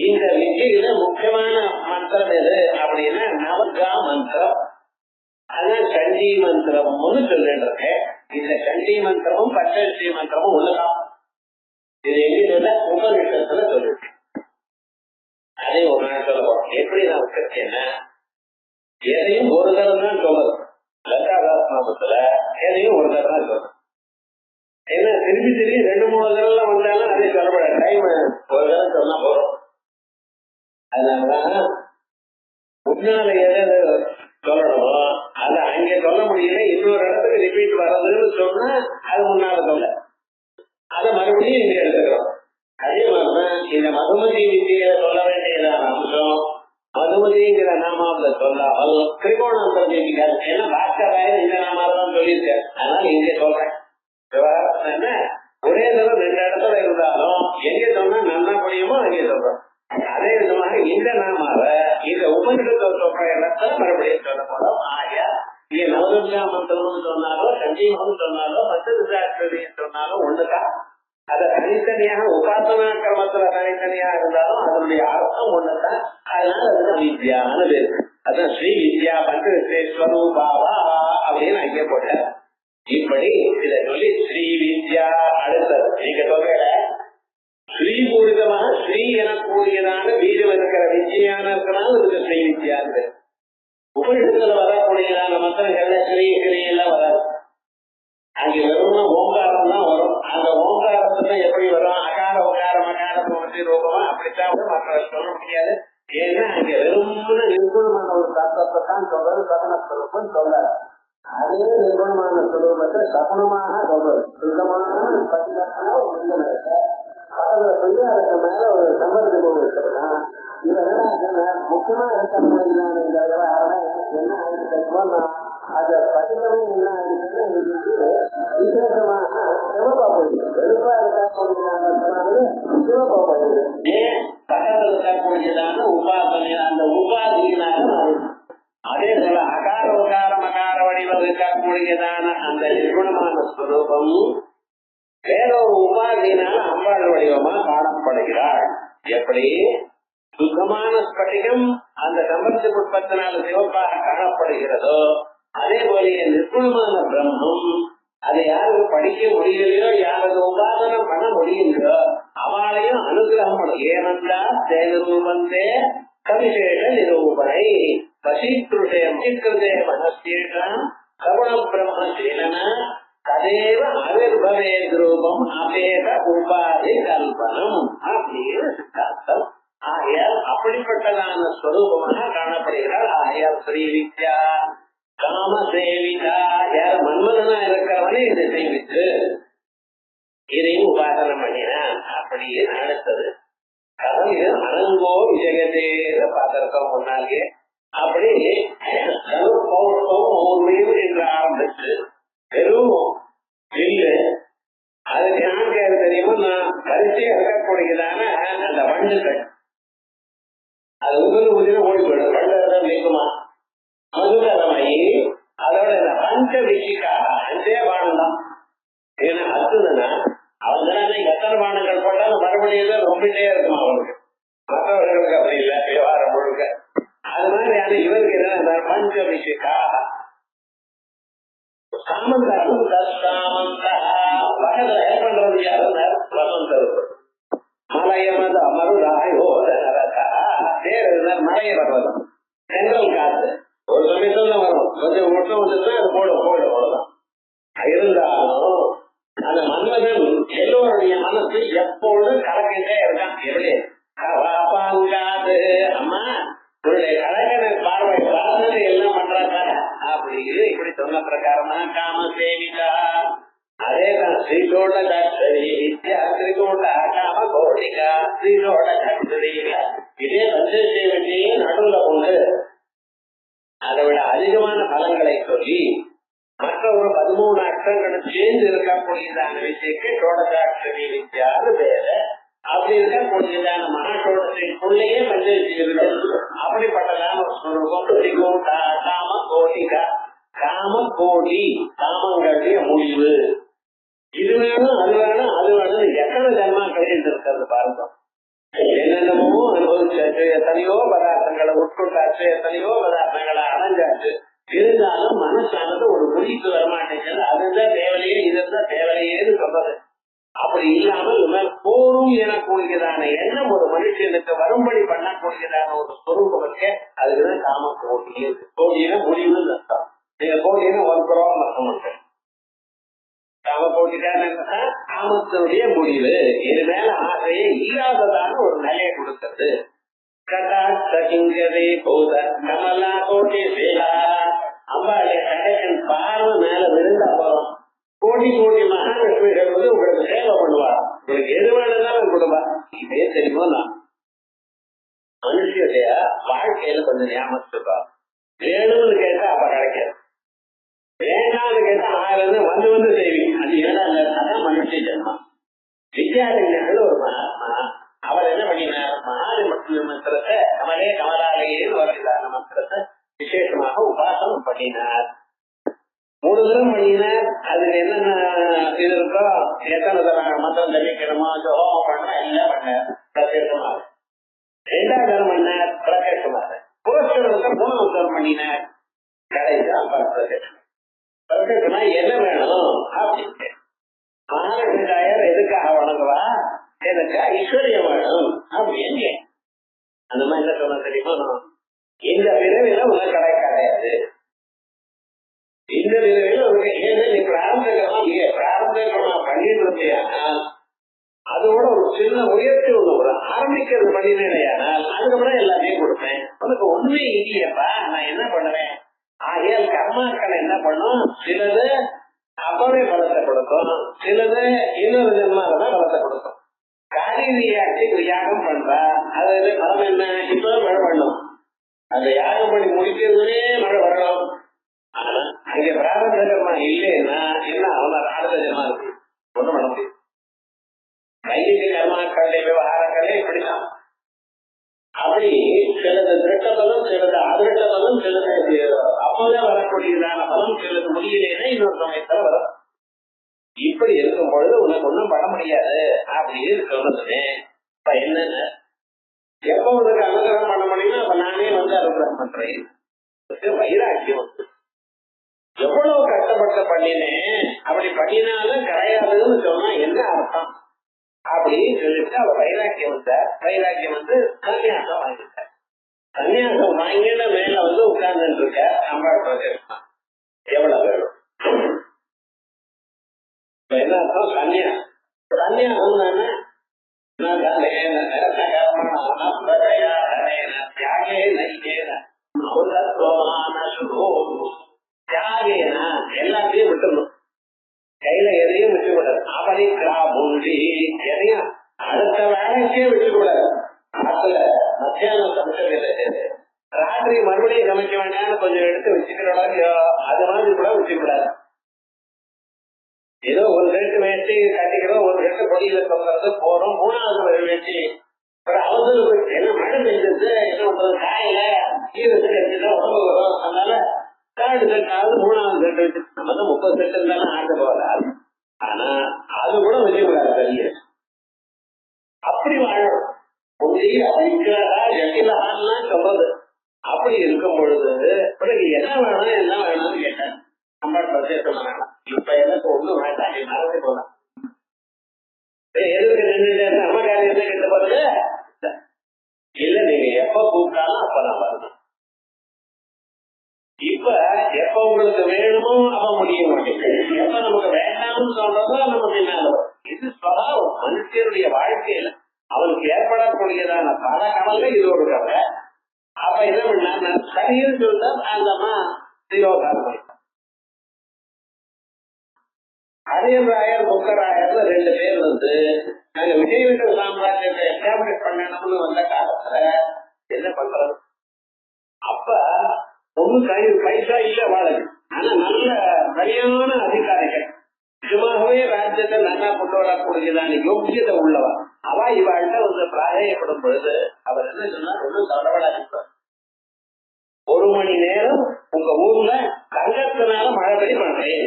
இந்த விஜயில முக்கியமான மந்திரம் எது அப்படின்னா நவகா மந்திரம். அதான் சண்டி மந்திரம்னு சொல்லிட்டு இருக்கேன். இந்த சண்டி மந்திரமும் பச்சை மந்திரமும் ஒண்ணுதான். இது எங்க சொல்ல உபநிஷத்துல சொல்லிருக்கு. அதே ஒரு நாள் சொல்லுவோம். எப்படி நான் கேட்டேன்னா எதையும் ஒரு தரம் தான் சொல்லணும். லங்காதாஸ்நாமத்துல எதையும் ஒரு தரம் தான் சொல்லணும். ஏன்னா திரும்பி திரும்பி 2-3 தரம் வந்தாலும் அதே சொல்லப்பட டைம் ஒரு தரம் சொன்னா போறோம். அதனாலதான் முன்னால எதை சொல்லணுமோ அதை அங்க சொல்ல முடியல, இன்னொரு இடத்துக்கு ரிப்பீட் வர்றதுன்னு சொன்னா அது முன்னால சொல்ல, அதை மறுபடியும் இங்க எடுத்துக்கிறோம். அதே மாதிரிதான் இந்த மதுமதி வித்தியில சொல்ல வேண்டியதான அம்சம் மதுமதிங்கிற நாமாவில சொல்லாமல் திரிகோணாந்தரம் ஜெயிக்காது. ஏன்னா பாஸ்கராயர் இந்த நாமாவதான் சொல்லியிருக்காரு. அதனால இங்க சொல்றேன். விவகாரம் என்ன, ஒரே தரம் 2 இடத்துல இருந்தாலும் எங்க சொன்னா நல்லா முடியுமோ அங்கே சொல்றோம். அதே விதமாக இந்த நாமாவ இந்த உபநிஷத்தை சொல்ற இடத்துல மறுபடியும் சொல்ல போறோம். ஆயா நீங்க நவதுர்கா மந்திரம்னு சொன்னாலோ சஞ்சீவம் சொன்னாலோ மத்தியம் சொன்னாலும் ஒண்ணுதான். அத தனித்தனியாக உபாசனா கிரமத்துல தனித்தனியா இருந்தாலும் அதனுடைய அர்த்தம் ஒண்ணுதான். அதனால அதுதான் வித்யான்னு பேரு. அதான் ஸ்ரீ வித்யா பஞ்சஸ்வரூபாவா அப்படின்னு அங்கே போட்டார். இப்படி இதை சொல்லி ஸ்ரீ வித்யா அடுத்தது நீங்க சொல்ற ஸ்ரீபூரிதமாக ஸ்ரீ எனக்கூடியதான வீரம் இருக்கிற விஜயான இருக்கிறனால இதுக்கு ஸ்ரீ வித்யான்னு. உபநிஷத்துல வரக்கூடியதான மந்திரங்கள்ல ஸ்ரீ ஸ்ரீ எல்லாம் வராது. அங்க வெறும் ஓங்காரம் தான் வரும். அந்த ஓங்காரத்துல எப்படி வரும், அகார உகார மகார போட்டி ரூபமா அப்படித்தான் மற்ற சொல்ல முடியாது. ஏன்னா அங்க வெறும் நிர்குணமான ஒரு தத்துவத்தை தான் சொல்றது. சகுணஸ்வரூபம் சொல்லாது. அதே நிர்குணமான சுரூபத்தை சகுணமாக சொல்றது. சுத்தமான பட்டினத்துல ஒரு லிங்கம் இருக்க அதுல சொல்லி அதுக்கு மேல ஒரு சம்பந்த போது இருக்கிறதுனா இவன் முக்கியமா இருக்கக்கூடியதான இந்த விவகாரம் என்ன ஆயிடுச்சுன்னா அத படிக்கவே என்ன ஆயிடுச்சுன்னு விசேஷமாக சிவப்பா போயிடுது. வெறுப்பா இருக்கக்கூடியதான சிவப்பா போயிடுது. ஏன் பக்கத்தில் இருக்கக்கூடியதான உபாசனை அந்த உபாதியினால மாறிடுது. அதே போல அகார உகார மகார வடிவம் இருக்கக்கூடியதான அந்த நிர்குணமான ஸ்வரூபம் வேற ஒரு உபாதியினால அம்பாள் வடிவமா காணப்படுகிறாள். எப்படி சுத்தமான ஸ்பட்டிகம் அந்த சம்பந்த புஷ்பத்தினால சிவப்பாக காணப்படுகிறதோ அதே போல நிர்குணமான பிரம்மம் அதை யாருக்கு படிக்க முடியலையோ யாருக்கு உபாசனம் பண்ண முடியலையோ அவளையும் அனுகிரகம் பண்ணும். ஏனென்றா தேனூபந்தே கவிசேஷ நிரூபணை வசீகிருதே மனசேஷம் கவன பிரம்ம சேனன ததேவ அவிர்பவே ரூபம் அபேத உபாதி கல்பனம் அப்படின்னு சித்தாந்தம். ஆகையால் அப்படிப்பட்டதான ஸ்வரூபமாக காணப்படுகிறார். ஆகையால் ஸ்ரீ வித்யா காம சேவிதா யார் மன்மதனா இருக்கிறவனே இதை சேவித்து இதையும் உபாசனம் பண்ணினான். அப்படியே அடுத்தது அனங்கோ விஜயதே பார்த்திருக்கோம் முன்னாலே. அப்படி என்று ஆரம்பிச்சு வெறும் இல்லை அதுக்கு யாருக்கு அது தெரியுமோ நான் வரிசையா இருக்கக்கூடியதான அந்த வண்டுகள் அது உதிர ஓடி போயிடும். வண்டு நீக்குமா மதுரமாயி அதோட இந்த பஞ்ச விஷிக்கா 5 பானம் தான். ஏன்னா அடுத்ததுன்னா அவங்க எத்தனை பானங்கள் போட்டாலும் மறுபடியும் ரொம்பிட்டே இருக்குமா அவனுக்கு. மற்றவர்களுக்கு அப்படி இல்லை விவகாரம் முழுக்க. அது மாதிரி இவருக்கு என்ன பஞ்ச விஷிக்கா பக்கத்துல ஹெல்ப் பண்றது யாருன்னா வசந்தர் மலையமத மருதாயோத மலைய வர்றது செங்கல் காத்து ஒரு சமயத்துல தான் வரும். கொஞ்சம் மட்டும் வந்துட்டு அது போடும் அவ்வளவுதான். இருந்தாலும் அந்த மன்மதன் எல்லோருடைய மனசு எப்பொழுதும் கலக்கிட்டே இருக்கான். எப்படி பாங்காது அம்மா உன்னுடைய கலக்கனை பார்வை பார்த்தது எல்லாம் பண்றாங்க அப்படின்னு இப்படி சொன்ன பிரகாரமா காம சேவிதா அதேதான் ஸ்ரீலோட கட்சரி வித்யா திரிகோட காம கோடிகா ஸ்ரீலோட கட்சரி இதே பஞ்சசேவித்தையும் நடுவுல அர்த்தங்களை சொல்லி மற்ற ஒரு 13 அர்த்தங்களும் சேர்ந்து இருக்கக்கூடியதான விஷயಕ್ಕೆ ஷோடசாட்சரி வித்யான்னு பேரு. அப்படி இருக்கக்கூடியதான மகாஷோடசைக்குள்ளேயே பஞ்சவித்தியர்கள் அப்படிப்பட்டதான ஒரு ஸ்வரூபம். காம கோட்டிகா, காம கோடி, காமங்களுடைய முடிவு. இது வேணும் அது வேணும் அது வேணும் எத்தனை ஜன்மாக்களே இருக்கிறது பாருங்க. என்னென்னமோ அனுபவிச்சாச்சு, எத்தனையோ பதார்த்தங்களை உட்கொண்டாச்சு, எத்தனையோ பதார்த்தங்களை அடைஞ்சாச்சு. இருந்தாலும் மனசானது ஒரு முடிவுக்கு வரமாட்டேங்குது. அதுதான் தேவையே இதுதான் தேவையேன்னு சொல்றது. அப்படி இல்லாமல் போரும் எனக்கூடியதான எண்ணம் ஒரு மனுஷனுக்கு வரும்படி பண்ணக்கூடியதான ஒரு ஸ்வரூபத்தை அதுக்குதான் காம கோடி. கோடினா முடிவுன்னு அர்த்தம். நீங்க கோடினா ஒரு குரோம் அர்த்தம் உண்டு. காம கோடிதான் காமத்தினுடைய முடிவு. இது மேல ஆசையே இல்லாததான ஒரு நிலையை கொடுக்கிறது. கட்டாட்சகிங்கதை போத கமலா கோட்டி சேலா, அம்பாளுடைய கடைக்கன் பார்வை மேல விழுந்தா போறோம். கோடி கோடி மகாலட்சுமிகள் வந்து உங்களுக்கு சேவை பண்ணுவா. உங்களுக்கு எது வேணும்னாலும் கொடுப்பா. இதே தெரியுமோ நான் மனுஷனுடைய வாழ்க்கையில கொஞ்சம் ஞாபகத்துப்பா. வேணும்னு கேட்டா அப்ப கிடைக்காது, வேணாம்னு கேட்டா ஆயிரம் வந்து வந்து செய்வீங்க. அது ஏன்னா மனுஷ ஜென்மம். வித்யாரண்யர்கள் ஒரு மகாத்மா, அவர் என்ன பண்ணினார், மகாரி மந்திரத்தை கமலே கமலாலேன்னு வருகிறான மந்திரத்தை விசேஷமாக உபாசனம் பண்ணினார். 3 தரம் பண்ணினார். அதுல என்னென்ன இது இருக்கோ, எத்தனை தரம் மந்திரம் தெரிவிக்கணுமோ ஹோமம் பண்ண எல்லாம் பண்ணார் பிரத்யேகமாக. 2வது தரம் பண்ணார் பிரத்யேகமாக. புரஸ்கரத்தை 3வது தரம் பண்ணினார். கடைசிதான் பிரத்யேகமா என்ன வேணும் அப்படின்னு மகாலட்சுமியார் எதுக்காக வணங்குவா, எனக்கு ஐஸ்வர்யம் வேணும் அப்படின்னு. அந்த மாதிரி என்ன சொன்ன தெரியுமா, இந்த பிறவில உனக்கு கிடையாது, இந்த பிறவில உனக்கு ஏன்னா நீ பிராரம்பமா பண்ணிட்டு இருந்தேயானால் அதோட ஒரு சின்ன முயற்சி ஒரு ஆரம்பிக்கிறது பண்ணினேனால் அதுக்கப்புறம் எல்லாத்தையும் கொடுப்பேன். உனக்கு ஒண்ணுமே இல்லையப்பா, நான் என்ன பண்ணுவேன். ஆகையால் கர்மாக்களை என்ன பண்ணும், சிலது அப்பவே பலத்தை கொடுக்கும், சிலது இன்னொரு ஜென்மாதான் பலத்தை கொடுக்கும். காரியத்தை யாகம் பண்றா, அது பலம் என்ன, இப்ப மழை பண்ணும். அந்த யாகம் பண்ணி முடிக்கிறதுனே மழை வரணும். ஆனா அங்க பிராரம்ப கர்மா இல்லைன்னா என்ன அவன அடுத்த ஜென்மா இருக்கு ஒண்ணு பண்ண முடியும். வைதிக கர்மாக்களுடைய விவகாரங்களே இப்படிதான். அப்படி சிலது திருட்டபலம், சிலது அதிருட்டபலம், சிலது அப்பதான் வரக்கூடியதான பலம், சிலது முடியலைன்னா இன்னொரு சமயத்துல வரும். இப்படி இருக்கும் பொழுது உனக்கு ஒன்றும் பண்ண முடியாது அப்படின்னு சொல்றதுன்னு இப்ப என்னன்னு எப்ப உனக்கு அனுகிரகம் பண்ண முடியுமோ அப்ப நானே வந்து அனுகிரகம் பண்றேன். வைராக்கியம் வந்து எவ்வளவு கஷ்டப்பட்டு பண்ணினேன், அப்படி பண்ணினாலும் கிடையாதுன்னு சொன்னா என்ன அர்த்தம் அப்படின்னு சொல்லிட்டு அவர் வைராக்கியம் வந்தார். வைராக்கியம் வந்து சன்னியாசம் வாங்கிட்டார். சன்னியாசம் வாங்கின மேல வந்து உட்கார்ந்து இருக்க அம்பாள் பிரதேசம் எவ்வளவு வேணும். என்ன அர்த்தம், சன்னியாசம். சன்னியாசம் தானே எல்லாத்தையும் விட்டுணும், கையில எதையும் விட்டு விடாது. எதையும் அடுத்த வேலைக்கே விட்டு கூடாது. அதுல மத்தியானம் சமைச்சது ராத்திரி மறுபடியும் சமைக்க வேண்டாம்னு கொஞ்சம் எடுத்து வச்சுக்கிறோம், அது மாதிரி கூட வச்சுக்கூடாது. ஏதோ ஒரு ரெட்டு வேட்டி கட்டிக்கிறோம், ஒரு ரெட்டு பொடியில தொங்குறது போறோம். 3வது வேட்டி ஒரு அவசரம் என்ன மழை பெஞ்சது என்ன பண்றது, காயில ஈரத்துக்கு எடுத்துட்டா உடம்பு வரும். அதனால 3வது செட்டு வச்சு நம்ம தான் 30 செட்டு இருந்தாலும் ஆட்ட போகாது. ஆனா அது கூட வச்சுக்கூடாது தனிய. அப்படி வாழணும். சொல்றது அப்படி இருக்கும் பொழுது பிறகு என்ன வேணும் என்ன வேணும்னு கேட்டேன். அம்பாள் பிரதேசம் வேணாம், இப்ப எனக்கு ஒண்ணும் வேண்டாம், நீ மறந்து போலாம். எதுக்கு நின்று நம்ம காரியத்தை கிட்ட போறது இல்ல, நீங்க எப்ப கூப்பிட்டாலும் அப்ப நான் வரணும். இப்ப எப்ப உங்களுக்கு வேணுமோ அப்ப முடிய மாட்டேங்குது, எப்ப நமக்கு வேண்டாம்னு சொல்றதோ நம்ம பின்னால வரும். இது ஸ்வபாவம் மனுஷனுடைய வாழ்க்கையில அவனுக்கு ஏற்படக்கூடியதான பல கவலை இது ஒரு கவலை. அப்ப என்ன பண்ணா சரின்னு சொல்லிட்டா அந்தமா திரோதாரம். அரியராயர் புக்கராயர்ல 2 பேர் வந்து நாங்க விஜயநகர சாம்ராஜ்யத்தை எஸ்டாப்ளிஷ் பண்ணணும்னு வந்த காலத்துல என்ன பண்றது, அப்ப ஒண்ணு பைசா இல்ல வாழ்க்கை. ஆனா நல்ல சரியான அதிகாரிகள், நிஜமாகவே ராஜ்யத்தை நல்லா கொண்டு வரக்கூடியதான யோக்கியதை உள்ளவா அவ இவாழ்கிட்ட வந்து பிராயப்படும் பொழுது அவர் என்ன சொன்னா, ஒன்றும் தவறவடாது, 1 மணி நேரம் உங்க ஊர்ல தங்கத்தினால மழை பெய்ய பண்றேன்.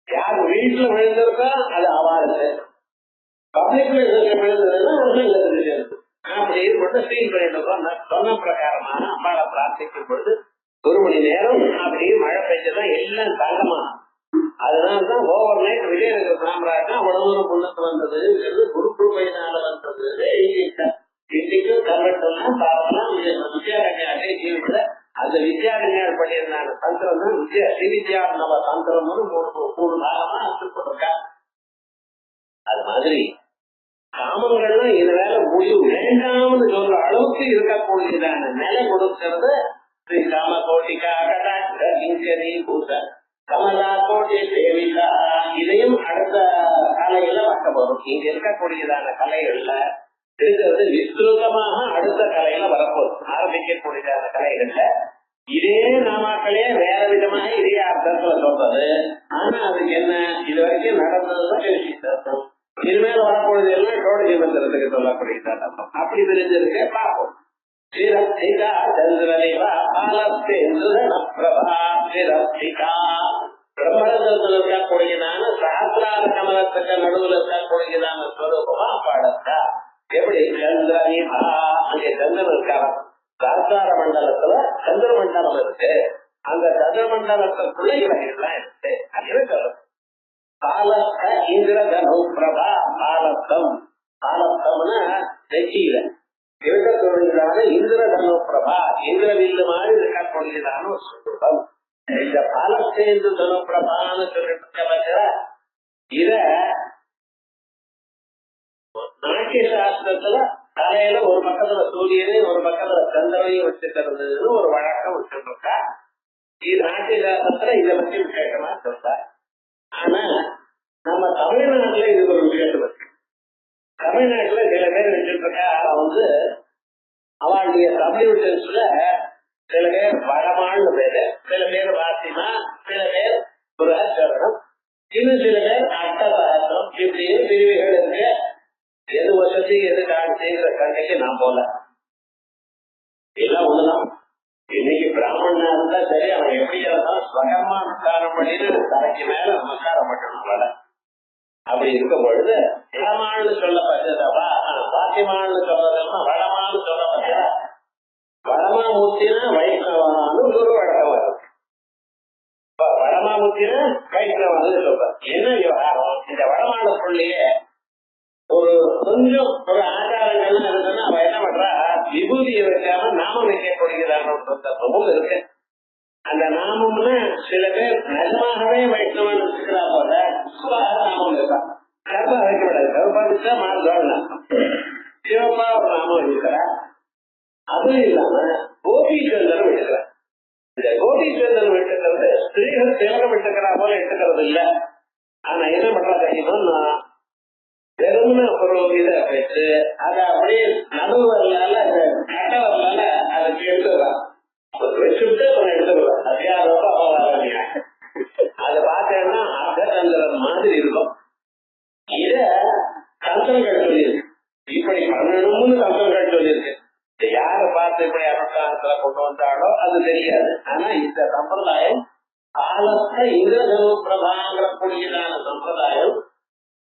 யார் வீட்டுல விழுந்திருக்கா அது அவாறு, பப்ளிக்ல விழுந்ததுன்னா அப்படின்னு மட்டும் சீல் பண்ணிட்டு இருக்கோம். சொன்ன பிரகாரமான அம்மாவை பிரார்த்திக்கும் பொழுது 1 மணி நேரம் அப்படியே மழை பெய்ஞ்சதான் எல்லாம் தங்கமா. அதனாலதான் ஓவர் நைட் விஜயநகர சாம்ராஜ்யம் அவ்வளவு தூரம் முன்னுக்கு வந்தது, குரு பையனால வந்தது. இன்னைக்கும் கல்வெட்டெல்லாம் பார்த்தோம்னா வித்யாரண்யாட்டே ஜீவித்த அந்த வித்யாரண்யார் பண்ணியிருந்தாங்க தந்திரம் தான் ஸ்ரீ வித்யாரணவ தந்திரம்னு 3 காலமா அச்சுப்பட்டிருக்கா. அது மாதிரி காமங்கள்லாம் இது வேலை முடிவு வேண்டாம்னு சொல்ற அளவுக்கு இருக்கக்கூடியதான நிலை கொடுக்கிறது ஸ்ரீ காம கோட்டிகா கடாட்சி பூச கமலா கோட்டி தேவிகா. இதையும் அடுத்த கலையில பார்க்க போறோம். இங்க இருக்கக்கூடியதான கலைகள்ல இருக்கிறது விஸ்திருதமாக அடுத்த கலையில வரப்போகுது. ஆரம்பிக்கக்கூடியதான கலைகள்ல இதே நாமாக்களே வேற விதமாக இதே அர்த்தத்துல சொல்றது. ஆனா அதுக்கு என்ன இது வரைக்கும் நடந்ததுதான் விஷயம். இனிமேல வரப்பொழுது எல்லாம் டோடஜி மந்திரத்துக்கு சொல்லக்கூடியதான் அர்த்தம். அப்படி தெரிஞ்சிருக்க பார்ப்போம். ஸ்ரீரப்திகா சந்திரதேவா பிரபா ஸ்ரீரப்திகா பிரம்மரத்தில் இருக்கக்கூடியதான சாஸ்திரார கமலத்துக்கு நடுவில் இருக்கக்கூடியதான ஸ்வரூபமா பாடத்தா. எப்படி சந்திரதேவா, அங்கே சந்திரன் இருக்காரா, சாஸ்திரார மண்டலத்துல சந்திர மண்டலம் இருக்கு, அந்த சந்திர மண்டலத்துக்குள்ள இவைகள்லாம் இருக்கு. அது இருக்கிறது காலத்த இந்திரதனு பிரபா காலத்தம். காலத்தம்னா நெச்சியில இருக்கக்கூடியதான இந்திரதனு பிரபா, இந்திரவில்லு மாதிரி இருக்கக்கூடியதான ஒரு சுரூபம். இந்த காலத்தேந்து தனு பிரபான்னு சொல்லிட்டு இத நாட்டிய சாஸ்திரத்துல தலையில ஒரு பக்கத்துல சூரியனையும் ஒரு பக்கத்துல சந்திரனையும் வச்சுக்கிறதுன்னு ஒரு வழக்கம் வச்சுருக்கா. இது நாட்டிய சாஸ்திரத்துல இதை பத்தி விசேஷமா சொல்ற. ஆனா நம்ம தமிழ்நாட்டுல இது ஒரு விஷயம் இருக்கு. தமிழ்நாட்டுல சில பேர் வச்சுட்டு இருக்கா, வந்து அவளுடைய சப்டிவிஷன்ஸ்ல சில பேர் வடமான்னு பேரு, சில பேர் வாசிமா, சில பேர் புரஹச்சரணம், இன்னும் சில பேர் அட்டசகசம். இப்படியே பிரிவுகள் இருக்கு. எது வசதி எது காட்சிங்கிற கண்டைக்கு நான் போல எல்லாம் ஒண்ணுதான். இன்னைக்கு பிராமணனா இருந்தா சரி, அவன் எப்படி இருந்தாலும் ஸ்வகர்மா நமஸ்காரம் பண்ணிட்டு தலைக்கு மேல நமஸ்காரம் பண்ணணும். அப்படி இருக்கும் பொழுது வடமான்னு சொல்லப்பட்டதா, வாத்தியமான்னு சொல்றதெல்லாம் வடமான்னு சொல்லப்பட்டதா. வடமா மூர்த்தினா வைஷ்ணவான்னு ஒரு வழக்கம் வரும். வடமா மூர்த்தினா வைஷ்ணவான்னு சொல்ற. என்ன விவகாரம், இந்த வடமானுக்குள்ளேயே ஒரு கொஞ்சம் ஒரு ஆச்சாரங்கள்லாம் இருந்ததுன்னா அவ என்ன பண்றா, விபூதியை வைக்காம நாமம் வைக்கக்கூடியதான ஒரு சந்தர்ப்பமும் இருக்கு. அந்த நாமம்னா சில பேர் நிஜமாகவே வைஷ்ணவன் வச்சுக்கிறா போல நாமம் இருக்கா. கருப்பா வைக்கப்படாது, கருப்பா வச்சா மாறுதாள் நாமம், சிவப்பா ஒரு நாமம் வச்சுக்கிறா. அதுவும் இல்லாம கோபீச்சந்திரன் விட்டுக்கிறார். இந்த கோபீச்சந்திரன் விட்டுக்கிறது ஸ்திரீகள் திலகம் விட்டுக்கிறா போல எடுத்துக்கிறது இல்ல. ஆனா என்ன பண்றா தெரியுமா, வெறும்னு ஒரு இதை வச்சு அதை அப்படியே நடுவரலால கட்ட வரலால அதுக்கு எடுத்துக்கலாம், வச்சுட்டு கொஞ்சம் எடுத்துக்கலாம். அதிகாரம் அபவாதம். அதை பார்த்தேன்னா அர்த்தச்சந்திரன் மாதிரி இருக்கும். இத தந்திரங்கள் சொல்லியிருக்கு, இப்படி பண்ணணும்னு தந்திரங்கள் சொல்லியிருக்கு. யாரை பார்த்து இப்படி அனுஷ்டானத்துல கொண்டு வந்தாலோ அது தெரியாது. ஆனா இந்த சம்பிரதாயம் காலத்தை இந்திரதனு பிரபாங்கிற கூடியதான சம்பிரதாயம்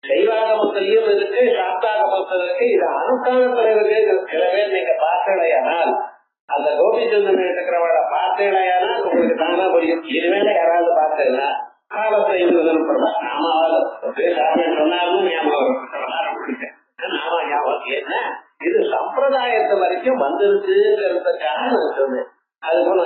சைவாகமத்திலையும் இருக்கு, சாஸ்தாகமத்தில் இருக்கு. இது அனுஷ்டானத்துல இருக்கு. சில பேர் நீங்க பார்த்தடையானால், அந்த கோபிச்சந்திரன் இருக்கிறவளை பார்த்தடையானால் உங்களுக்கு தானா புரியும். இதுவேளை யாராவது பார்த்தேன்னா காலத்தை இந்திரதனு பிரபா நாமாவது சொன்னாலும் ஞாபகம் நாம ஞாபகம். என்ன இது சம்பிரதாயத்தை வரைக்கும் வந்துருச்சுங்கிறதுக்காக நான் சொன்னேன். அது போல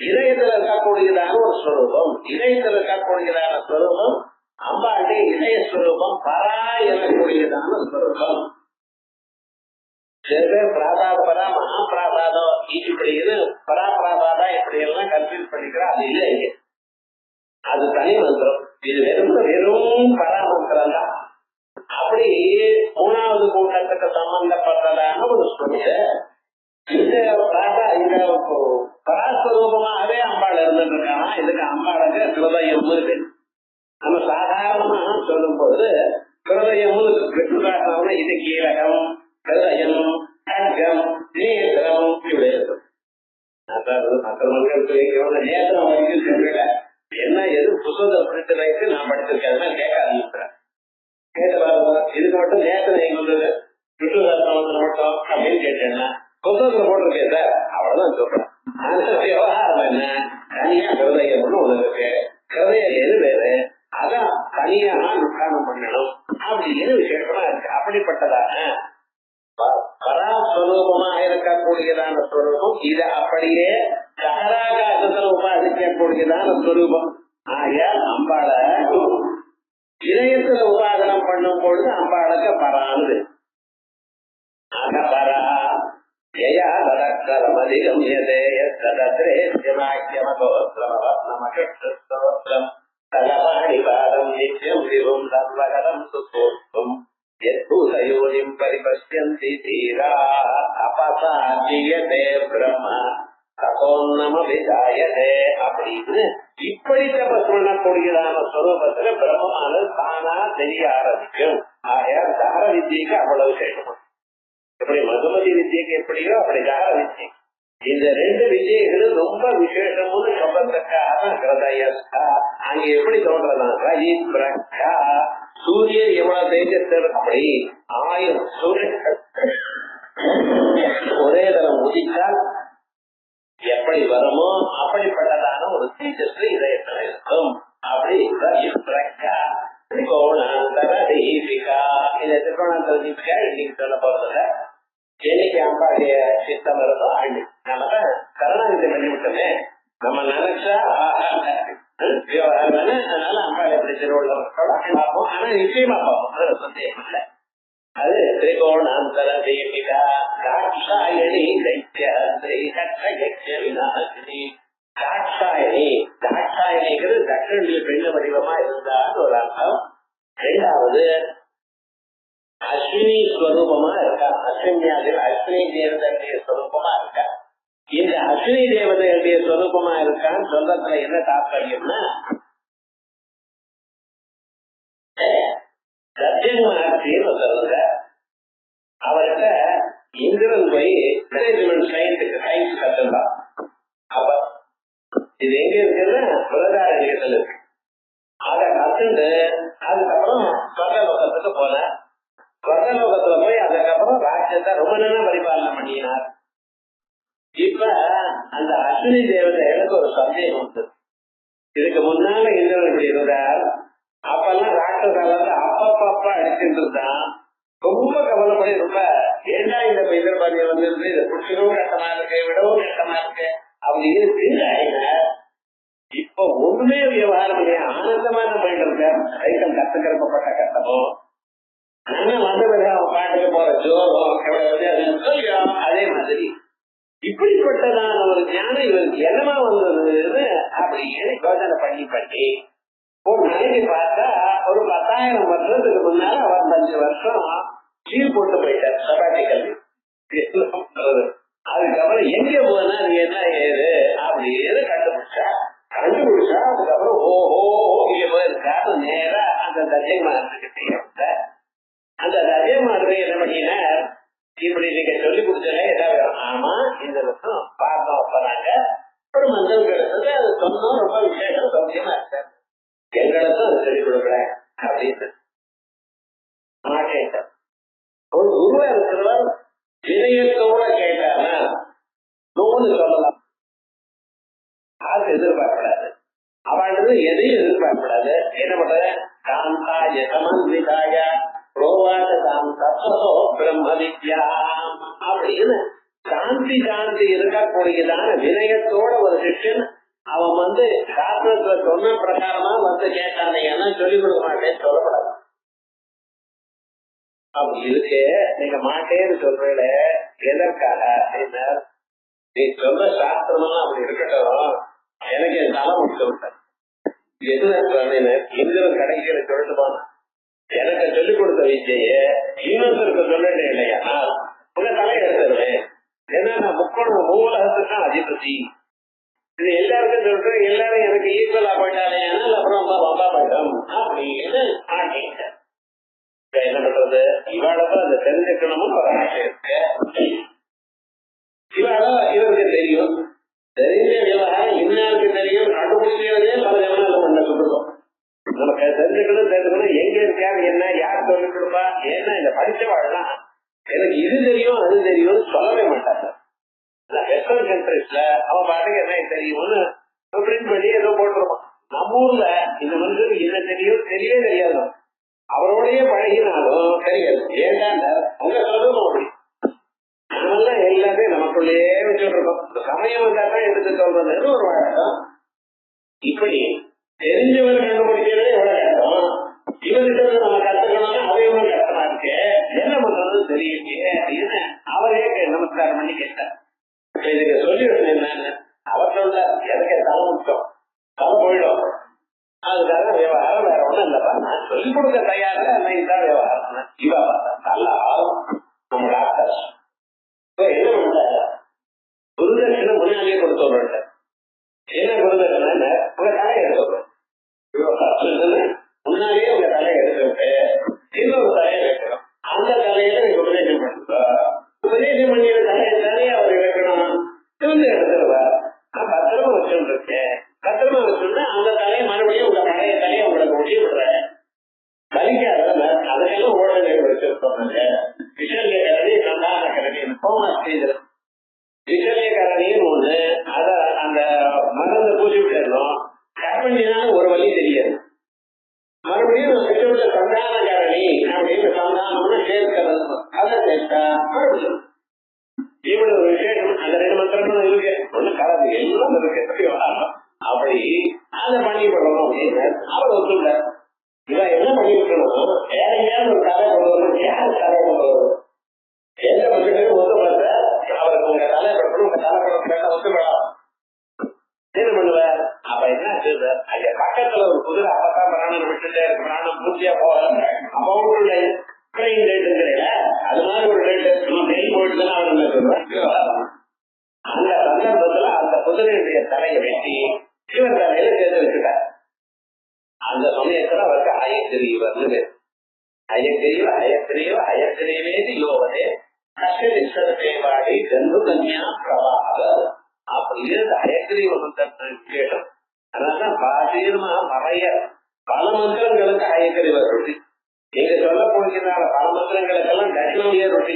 இதயத்துல இருக்கக்கூடியதான ஒரு ஸ்வரூபம், இதயத்துல இருக்கக்கூடியதான ஸ்வரூபம் அம்பாண்டி இதய ஸ்வரூபம், பரா எனக்கூடியதான ஸ்வரூபம். சில பேர் பிராதாபரா மகாபிராதாதம் இப்படி இது பராபிராதாதா இப்படி எல்லாம் கன்ஃபியூஸ் பண்ணிக்கிறா. அது இல்லை, அது தனி மந்திரம். இது வெறும் பராமந்திரம் தான். அப்படி 3வது கூட்டத்துக்கு விஷயத்துக்கு சம்பந்தப்பட்டதான ஒரு ஸ்ருதி. இந்த பராஸ்வரூபமாகவே அம்பாள் இருந்துட்டு இருக்கானா. இதுக்கு அம்பாளுக்கு ஹிருதயம் இருக்கு. நம்ம சாதாரணமா சொல்லும் போது ஹிருதயம் விட்டுக்காட்டினோம்னா இது கீழகம், ஹிருதயம், கண்கம், நேத்திரம் இப்படி இருக்கும். மற்ற மக்களுக்கு நேத்திரம் வரைக்கும் தெரியல. என்ன எது புத்தகம் பிடித்து வைத்து நான் படிச்சிருக்கேன் கேட்காதீங்க. கேட்டு பாருங்க. இதுக்கு மட்டும் நேத்திரம் எங்க வந்தது விட்டுக்காட்டின மட்டும் அப்படின்னு கேட்டேன்னா புத்தகத்துல போட்டிருக்கேன் சார், அவ்வளவுதான் சொல்றேன். ஆனா விவகாரம் என்ன, தனியா ஹிருதயம்னு ஒண்ணு இருக்கு. ஹிருதயம் எது வேறு, அதான் தனியாக நுட்கானம் பண்ணணும் அப்படின்னு விசேஷமா இருக்கு. அப்படிப்பட்டதான பராஸ்வரூபமா இருக்கக்கூடியதான ஸ்வரூபம் இத அப்படியே சகராகாசத்துல உபாதிக்கக்கூடியதான ஸ்வரூபம். ஆகையால் அம்பாள இதயத்துல உபாதனம் பண்ணும் பொழுது அம்பாளுக்கு பரானது. அகபரா யயா ததக்ஷரமதிகம் யதத்ரேத்யமாக்கியமகோத்ரமவத்னமகஸ்தோத்ரம் தலபாணிபாதம் நித்யம் விவும் சர்வகரம் சுசோத்வம் யத்பூதயோனிம் பரிபஷ்யந்தி தீரா அபசாஜியதே பிரம்ம தபோன்னமவிஜாயதே அப்படின்னு இப்படி தபஸ் பண்ணக்கூடியதான ஸ்வரூபத்துல பிரம்மமானது தானா தெரிய ஆரம்பிக்கும். ஆகையால் தார வித்யைக்கு அவ்வளவு விசேஷமா. எப்படி மதுமதி வித்யைக்கு எப்படியோ அப்படி தார வித்யை. இந்த ரெண்டு விஜயங்களும் ரொம்ப விசேஷம்னு சொல்றதுக்காக ஹிருதயஸ்தா அங்க எப்படி தோன்றதான் ரஜி பிரகா சூரியன் எவ்வளவு தேஜஸ் அப்படி 1000 சூரியன் ஒரே தரம் உதித்தால் எப்படி வருமோ அப்படிப்பட்டதான ஒரு தேஜஸ் இதயத்துல இருக்கும். அப்படி ரஜி பிரகா திரிகோணாந்தர தீபிகா. இந்த திரிகோணாந்தர தீபிகா இன்னைக்கு சொல்ல போறதில்ல. என்னைக்கு அம்பாடைய சித்தம் இருந்தோ ஆண்டு நம்ம தான் கருணாநிதி பண்ணி விட்டோமே. நம்ம நினைச்சா அதனால அம்பாளை எப்படி திருவள்ளுவரோட பார்ப்போம். ஆனா நிச்சயமா பார்ப்போம், அது சந்தேகம் இல்லை. அது திரிகோணாந்தர தீபிகா தாட்சாயணி தைத்திய விநாசினி. தாட்சாயணி, தாட்சாயணிங்கிறது தட்சனுடைய பெண்ண வடிவமா இருந்தான்னு ஒரு அர்த்தம். இரண்டாவது அஸ்வினி ஸ்வரூபமா இருக்கா. அஸ்வினி தேவதையுடைய ஸ்வரூபமா இருக்கா. இந்த அஸ்வினி தேவதையுடைய ஸ்வரூபமா இருக்கான்னு சொல்றதுல என்ன தாற்பயம்னா, சத்யன் மகர்ஷின்னு சொல்லுங்க. அவர்கிட்ட இந்திரன் போய் மேனேஜ்மெண்ட் சயின்ஸ் கத்துந்தான். அப்ப இது எங்க இருக்குன்னா பிரதாரண்யத்துல இருக்கு. அதை கத்துண்டு அதுக்கப்புறம் ஸ்வர்கலோகத்துக்கு போன. ஸ்வர்கலோகத்துல போய் அதுக்கப்புறம் ராஜ்யத்தை ரொம்ப நேரம் பரிபாலனை பண்ணினார். இப்ப அந்த அஸ்வினி தேவதைகளுக்கு ஒரு சந்தேகம் உண்டு. இதுக்கு முன்னால இந்திரன் இப்படி இருந்தார். அப்பெல்லாம் ராட்சசால அப்பப்பா அடிச்சுட்டு இருந்தான். ரொம்ப கவலைப்படி ரொம்ப ஏண்டா இந்த இந்திரபாதியை வந்துருந்து இதை புடிச்சவும் கட்டமா இருக்கு, விடவும் கட்டமா இருக்கு அப்படி இருக்கு. இப்ப ஒண்ணுமே விவகாரம் இல்லையா, ஆனந்தமான போயிட்டு இருக்க. கைத்தம் கத்துக்கிறப்பட்ட கட்டமோ வந்த பிறகு அவன் பாட்டுக்கு போற ஜோரம் எவ்வளவு அதே மாதிரி இப்படிப்பட்டதான ஒரு ஞானம் இவருக்கு என்னமா வந்ததுன்னு அப்படின்னு யோசனை பண்ணி ஒரு நாளைக்கு பார்த்தா ஒரு 10,000 வருஷத்துக்கு முன்னால அவர் 5 வருஷம் லீவ் போட்டு போயிட்டார் சபாட்டிக்கல். அதுக்கப்புறம் எங்க போனா அது என்ன ஏது அப்படின்னு கண்டுபிடிச்சா அதுக்கப்புறம் ஓஹோ இங்க போயிருக்காரு. நேரா அந்த தஜயமானதுக்கிட்ட அந்த தஜயமானது என்ன பண்ணினார், இப்படி நீங்க சொல்லி கொடுத்தல ஏதாவது ஆமா இந்த வருஷம் பார்த்தோம். அப்ப நாங்க ஒரு மந்திரம் கிடைச்சது, அது சொன்னோம், ரொம்ப விசேஷம் சௌக்கியமா இருக்காரு. எங்களுக்கும் அது சொல்லிக் கொடுக்கல அப்படின்னு கேட்டார். ஒரு குருவா இருக்கிறவர் வினயத்தோட கேட்டானா நோன்னு சொல்லலாம். அது எதிர்பார்க்கப்படாது. அவன்றது எதையும் எதிர்பார்க்கப்படாது. என்ன பண்ற காந்தாய சமன்விதாய பிரம்ம வித்யா அப்படின்னு சாந்தி இருக்கக்கூடியதான வினயத்தோட ஒரு சிஷ்யன் அவன் சாஸ்திரத்துல சொன்ன பிரகாரமா கேட்டானே என்ன சொல்லிக் கொடுக்க மாட்டேன்னு சொல்லப்படாது. அப்படி இருக்கு. நீங்க மாட்டேன்னு சொல்றீல எதற்காக? நீ சொல்ற சாஸ்திரம் அப்படி இருக்கட்டும், எனக்கு என் தலை முடிச்சு விட்டேன். எது இந்திரன் கடைசியில சொல்லிட்டு போனான், எனக்கு சொல்லிக் கொடுத்த வித்திய இன்னொருத்தருக்கு சொல்லணும் இல்லையா, உங்க தலையை எடுத்துருவேன். ஏன்னா நான் முக்கோணம் மூலகத்துக்கு அதிபதி. இது எல்லாருக்கும் சொல்றேன், எல்லாரும் எனக்கு ஈக்குவலா போயிட்டாலே அப்புறம் வம்பா போயிட்டோம் அப்படின்னு ஆட்டிட்டேன். என்ன பண்றது, இவாளதான் அதை தெரிஞ்சுக்கணும்னு ஒரு ஆசை இருக்கு. இவாளோ இவருக்கு தெரியும், தெரிஞ்ச விவகாரம் இன்னாருக்கு தெரியும், கண்டுபிடிச்சதே பல ஜனநாயகம் பண்ண சொல்லுவோம். நமக்கு தெரிஞ்சுக்கணும் எங்க இருக்காரு, என்ன யார் சொல்லிக் கொடுப்பா. ஏன்னா இந்த படிச்சவாழ்லாம் எனக்கு இது தெரியும் அது தெரியும் சொல்லவே மாட்டாங்க. வெஸ்டர்ன் கண்ட்ரிஸ்ல அவன் பாட்டுக்கு என்ன தெரியும்னு பிரிண்ட் பண்ணி ஏதோ போட்டுருவான். நம்ம ஊர்ல இந்த மனுஷனுக்கு என்ன தெரியும் தெரியவே தெரியாது. அவரோடய பழகினாலும் தெரியாது. ஏன்டா அவங்க சொல்லணும் அப்படி. நாமெல்லாம் எல்லாத்தையும் நமக்குள்ளேயே வச்சுட்டு இருக்கோம். சமயம் வந்தா தான் எடுத்து சொல்றதுன்னு ஒரு வழக்கம். இப்படி தெரிஞ்சவங்க கண்டுபிடிக்கிறதே எவ்வளவு கஷ்டம். இவர்கிட்ட நம்ம கத்துக்கணும்னா அதையும் கஷ்டமா இருக்கு. என்ன பண்றது தெரியலையே அப்படின்னு அவரே நமஸ்காரம் பண்ணி கேட்டார். இதுக்கு சொல்லிவிட்டு என்னன்னு அவர் சொல்ல, எதுக்கு தலை முக்கியம், தலை போயிடும். அதுக்காக விவகாரம் வேற ஒண்ணும் இல்லப்பா, நான் சொல்லிக் கொடுக்க தயாரில்ல, இதுதான் விவகாரம். இவா பார்த்தா நல்ல ஆகும் நம்ம டாக்டர். என்ன பண்ற, குருதட்சணை முன்னாடியே கொடுத்து என்ன குருதட்சணை, உங்க தலையை எடுத்து முன்னாடியே உங்க தலையை எடுத்துட்டு இன்னொரு தலையை வைக்கணும். அந்த தலையில உபதேசம் பண்ணுவா. உபதேசம் பண்ணிய தலையை தானே அவர் வைக்கணும். இருந்து எடுத்துருவார். நான் பத்திரமா வச்சுட்டு இருக்கேன். பத்திரமா வச்சுன்னா அந்த தலையை மறுபடியும் உங்க பழைய தலையை உங்களுக்கு ஒட்டி விடுறேன். கலிக்காத அதுக்கெல்லாம் ஓடலை வச்சிருக்கோம். விஷல்யகரணி சந்தான கரணி செய்திடும். விஷல்யகரணின்னு ஒண்ணு, அத அந்த மருந்து பூசி விட்டுறணும். கற்பனினாலும் ஒரு வழி தெரியாது. மறுபடியும் சந்தான கரணி அப்படின்னு சந்தானம்னு சேர்க்கிறது. அதை சேர்த்தா மறுபடியும் இவ்வளவு விசேஷம். அந்த 2 மந்திரங்களும் இருக்கு, ஒண்ணு கலந்து எல்லாம் இருக்கு. அப்படி அதை பண்ணி விடணும் அப்படின்னு அவர் ஒத்துள்ள. இவன் என்ன பண்ணிருக்கணும், வேற எங்கேயாவது ஒரு கதை கொண்டு வரணும். யாரு கதை கொண்டு வரும், எந்த பட்சத்தையும் ஒத்துப்பட அவருக்கு உங்க தலைப்படணும், உங்க தலைப்படம் ஒத்துப்படாது. என்ன பண்ணுவார், அப்ப என்ன செய்யுது, அங்க பக்கத்துல ஒரு குதிரை அப்பதான் பிராணம் விட்டுட்டே இருக்கு, பிராணம் பூர்த்தியா போகல. அப்ப அவங்களுடைய ட்ரெயின் ரேட்டுங்கிறீங்கள, அது மாதிரி ஒரு ரேட்டு நெல் போயிட்டுதான் அவர் என்ன சொல்றாரு. அந்த சந்தர்ப்பத்துல அந்த குதிரையுடைய தலையை வெட்டி இவர் தலையில சேர்த்து வச்சுட்டார். அந்த சமயத்துல அவருக்கு அயக்கிரியவர்னு அயக்கிரியவேதி யோகதே கஷ்டவாடி கந்து கன்யா பிரபாக அப்படின்னு அயக்கிரிய கேட்டோம். அதனாலதான் பாசீரமா நிறைய பல மந்திரங்களுக்கு அயக்கிரியவர் ரொட்டி. நீங்க சொல்ல போகிறதால பல மந்திரங்களுக்கெல்லாம் தட்சிணமிய ரொட்டி,